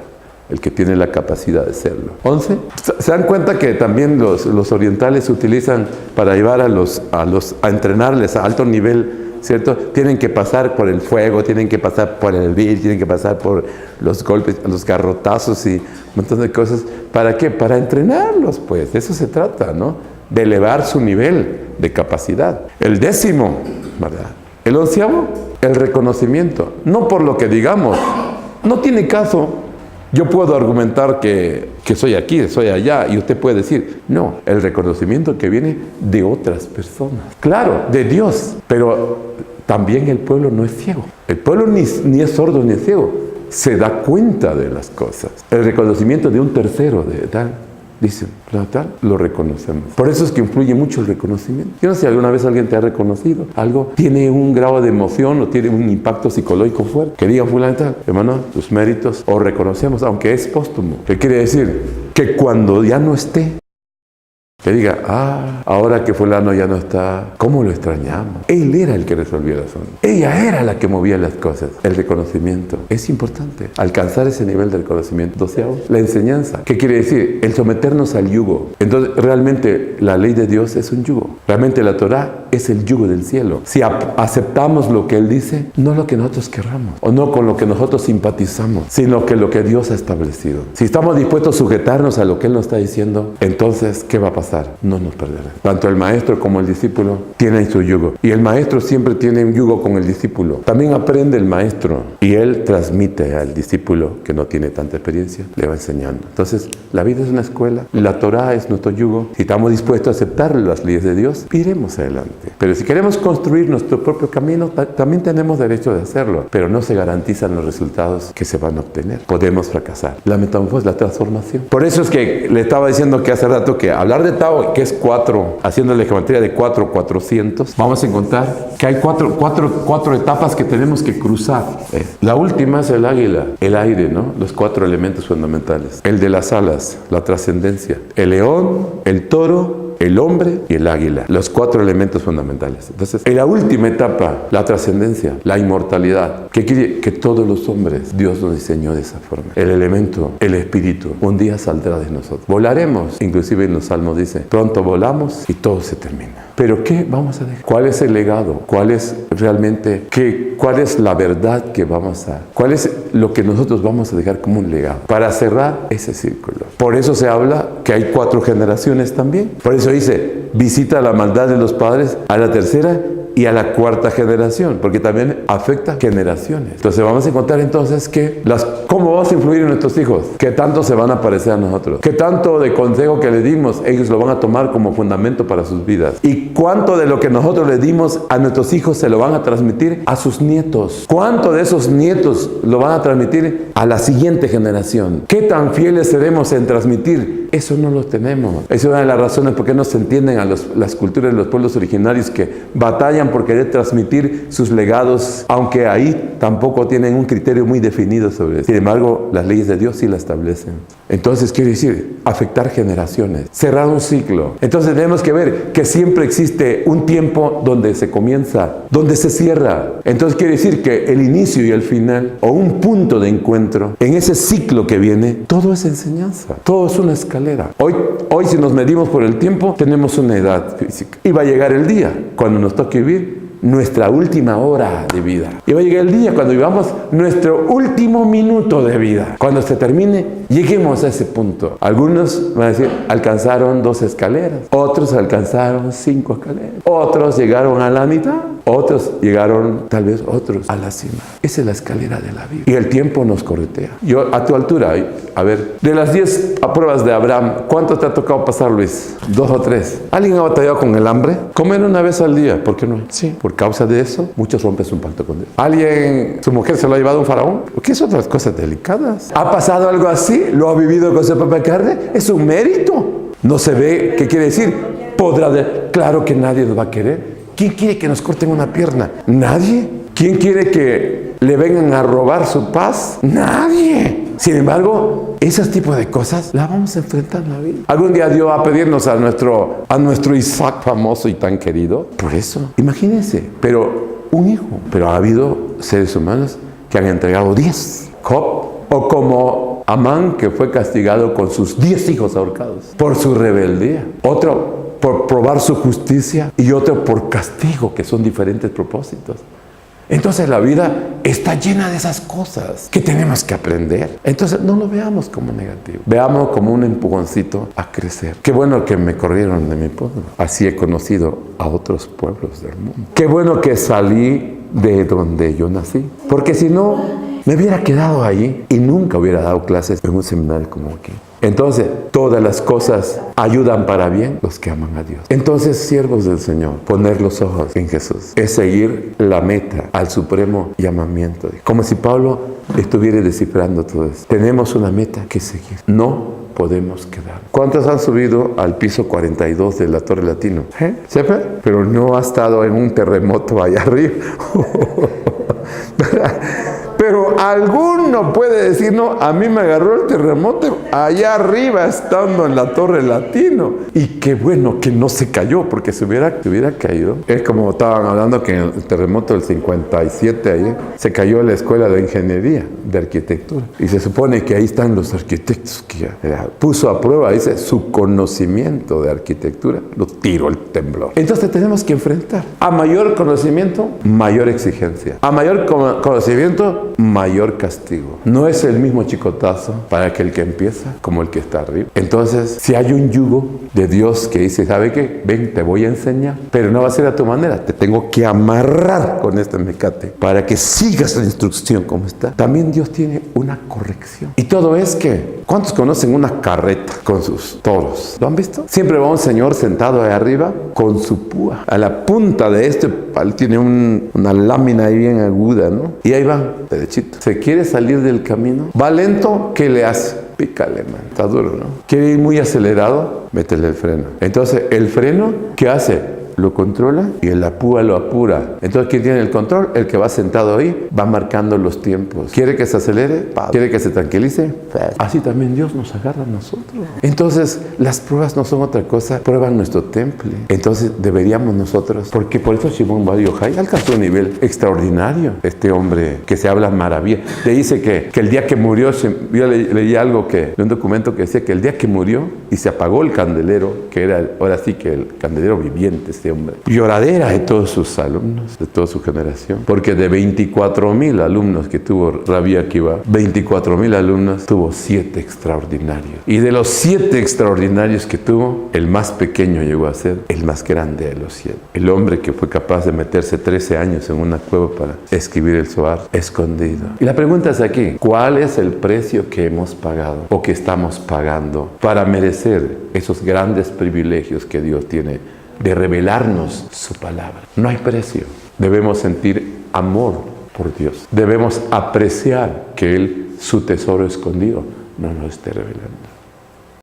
El que tiene la capacidad de serlo. 11. ¿Se dan cuenta que también los orientales utilizan para llevar a entrenarles a alto nivel, ¿cierto? Tienen que pasar por el fuego, tienen que pasar por el vir, tienen que pasar por los golpes, los garrotazos y un montón de cosas. ¿Para qué? Para entrenarlos, pues. De eso se trata, ¿no? De elevar su nivel de capacidad. El 10, ¿verdad? El 11, el reconocimiento. No por lo que digamos. No tiene caso. Yo puedo argumentar que soy aquí, soy allá, y usted puede decir, no, el reconocimiento que viene de otras personas. Claro, de Dios, pero también el pueblo no es ciego. El pueblo ni es sordo ni es ciego, se da cuenta de las cosas. El reconocimiento de un tercero, de tal, dice, tal, lo reconocemos. Por eso es que influye mucho el reconocimiento. Yo no sé si alguna vez alguien te ha reconocido. Algo tiene un grado de emoción o tiene un impacto psicológico fuerte. Que diga fulano tal, hermano, tus méritos o reconocemos, aunque es póstumo. ¿Qué quiere decir? Que cuando ya no esté, que diga, ahora que fulano ya no está, ¿cómo lo extrañamos? Él era el que resolvía el asunto. Ella era la que movía las cosas. El reconocimiento es importante. Alcanzar ese nivel de reconocimiento. 12, la enseñanza. ¿Qué quiere decir? El someternos al yugo. Entonces, realmente la ley de Dios es un yugo. Realmente la Torah es el yugo del cielo. Si aceptamos lo que Él dice, no lo que nosotros querramos, o no con lo que nosotros simpatizamos, sino que lo que Dios ha establecido. Si estamos dispuestos a sujetarnos a lo que Él nos está diciendo, entonces, ¿qué va a pasar? fracasar, no nos perderemos. Tanto el maestro como el discípulo tienen su yugo. Y el maestro siempre tiene un yugo con el discípulo. También aprende el maestro y él transmite al discípulo que no tiene tanta experiencia, le va enseñando. Entonces, la vida es una escuela, la Torah es nuestro yugo. Si estamos dispuestos a aceptar las leyes de Dios, iremos adelante. Pero si queremos construir nuestro propio camino, también tenemos derecho de hacerlo, pero no se garantizan los resultados que se van a obtener. Podemos fracasar. La metamorfosis, la transformación. Por eso es que le estaba diciendo que hace rato que hablar de Tao, que es 4, haciendo la geometría de 4, 400, vamos a encontrar que hay cuatro etapas que tenemos que cruzar. La última es el águila, el aire, ¿no? Los 4 elementos fundamentales. El de las alas, la trascendencia. El león, el toro, el hombre y el águila, los 4 elementos fundamentales. Entonces, en la última etapa, la trascendencia, la inmortalidad, que quiere que todos los hombres, Dios nos diseñó de esa forma. El elemento, el espíritu, un día saldrá de nosotros. Volaremos, inclusive en los salmos dice, pronto volamos y todo se termina. Pero ¿qué vamos a dejar? ¿Cuál es el legado? ¿Cuál es realmente, cuál es la verdad que vamos a, cuál es lo que nosotros vamos a dejar como un legado? Para cerrar ese círculo. Por eso se habla que hay 4 generaciones también. Por eso dice, visita la maldad de los padres a la 3ª y a la 4ª generación, porque también afecta generaciones. Entonces vamos a encontrar entonces que cómo vamos a influir en nuestros hijos, qué tanto se van a parecer a nosotros, qué tanto de consejo que les dimos ellos lo van a tomar como fundamento para sus vidas, y cuánto de lo que nosotros les dimos a nuestros hijos se lo van a transmitir a sus nietos, cuánto de esos nietos lo van a transmitir a la siguiente generación, qué tan fieles seremos en transmitir. Eso no lo tenemos. Es una de las razones por qué no se entienden a las culturas de los pueblos originarios, que batallan por querer transmitir sus legados, aunque ahí tampoco tienen un criterio muy definido sobre eso. Sin embargo, las leyes de Dios sí la establecen. Entonces, quiere decir, afectar generaciones, cerrar un ciclo. Entonces tenemos que ver que siempre existe un tiempo donde se comienza, donde se cierra. Entonces quiere decir que el inicio y el final, o un punto de encuentro, en ese ciclo que viene, todo es enseñanza, todo es una escalera. Hoy si nos medimos por el tiempo, tenemos una edad física. Y va a llegar el día, cuando nos toque vivir nuestra última hora de vida. Y va a llegar el día cuando vivamos nuestro último minuto de vida. Cuando se termine, lleguemos a ese punto. Algunos van a decir, alcanzaron 2 escaleras. Otros alcanzaron 5 escaleras. Otros llegaron a la mitad. Otros llegaron, tal vez otros, a la cima. Esa es la escalera de la vida. Y el tiempo nos corretea. Yo, a tu altura, a ver, de las 10 pruebas de Abraham, ¿cuánto te ha tocado pasar, Luis? 2 o 3. ¿Alguien ha batallado con el hambre? Comer una vez al día, ¿por qué no? Sí. Por causa de eso, muchos rompen un pacto con Dios. ¿Alguien, su mujer se lo ha llevado a un faraón? ¿Qué son otras cosas delicadas? ¿Ha pasado algo así? ¿Lo ha vivido con su propia carne? Es un mérito. No se ve, ¿qué quiere decir? Claro que nadie nos va a querer. ¿Quién quiere que nos corten una pierna? Nadie. ¿Quién quiere que le vengan a robar su paz? Nadie. Sin embargo, esos tipos de cosas las vamos a enfrentar en la vida. Algún día Dios va a pedirnos a nuestro Isaac famoso y tan querido. Por eso, imagínense, pero un hijo. Pero ha habido seres humanos que han entregado 10. Job, o como Amán, que fue castigado con sus 10 hijos ahorcados por su rebeldía. Otro por probar su justicia y otro por castigo, que son diferentes propósitos. Entonces la vida está llena de esas cosas que tenemos que aprender. Entonces no lo veamos como negativo, veamos como un empujoncito a crecer. Qué bueno que me corrieron de mi pueblo, así he conocido a otros pueblos del mundo. Qué bueno que salí de donde yo nací, porque si no me hubiera quedado ahí y nunca hubiera dado clases en un seminario como aquí. Entonces, todas las cosas ayudan para bien los que aman a Dios. Entonces, siervos del Señor, poner los ojos en Jesús es seguir la meta al supremo llamamiento. Como si Pablo estuviera descifrando todo eso. Tenemos una meta que seguir. No podemos quedar. ¿Cuántos han subido al piso 42 de la Torre Latino? ¿Sepa? Pero no ha estado en un terremoto allá arriba. Pero alguno puede decir, no, a mí me agarró el terremoto allá arriba, estando en la Torre Latino. Y qué bueno que no se cayó, porque si hubiera caído. Es como estaban hablando que en el terremoto del 57, ahí, se cayó la escuela de ingeniería, de arquitectura. Y se supone que ahí están los arquitectos que ya puso a prueba, dice, su conocimiento de arquitectura, lo tiró el temblor. Entonces tenemos que enfrentar. A mayor conocimiento, mayor exigencia. A mayor conocimiento, mayor mayor castigo. No es el mismo chicotazo para aquel que empieza como el que está arriba. Entonces, si hay un yugo de Dios que dice, ¿sabe qué? Ven, te voy a enseñar, pero no va a ser a tu manera. Te tengo que amarrar con este mecate para que sigas la instrucción como está. También Dios tiene una corrección. Y todo es que, ¿cuántos conocen una carreta con sus toros? ¿Lo han visto? Siempre va un señor sentado ahí arriba con su púa. A la punta de este palo tiene una lámina ahí bien aguda, ¿no? Y ahí va, derechito. Se quiere salir del camino. Va lento, ¿qué le hace? Pícale, man. Está duro, ¿no? Quiere ir muy acelerado, métele el freno. Entonces, el freno, ¿qué hace? Lo controla y la púa lo apura. Entonces, ¿quién tiene el control? El que va sentado ahí va marcando los tiempos. ¿Quiere que se acelere? ¿Quiere que se tranquilice? Así también Dios nos agarra a nosotros. Entonces, las pruebas no son otra cosa, prueban nuestro temple. Entonces, deberíamos nosotros, porque por eso Shimon Bar Yochai alcanzó un nivel extraordinario. Este hombre que se habla maravilla. Le dice que el día que murió, yo leí algo de un documento que decía que el día que murió y se apagó el candelero, que era ahora sí que el candelero viviente, este hombre, lloradera de todos sus alumnos, de toda su generación, porque de 24,000 alumnos que tuvo Rabbi Akiva, 24,000 alumnos, tuvo 7 extraordinarios. Y de los 7 extraordinarios que tuvo, el más pequeño llegó a ser el más grande de los 7. El hombre que fue capaz de meterse 13 años en una cueva para escribir el Zohar, escondido. Y la pregunta es aquí, ¿cuál es el precio que hemos pagado o que estamos pagando para merecer esos grandes privilegios que Dios tiene de revelarnos su palabra? No hay precio. Debemos sentir amor por Dios. Debemos apreciar que Él, su tesoro escondido, no nos esté revelando.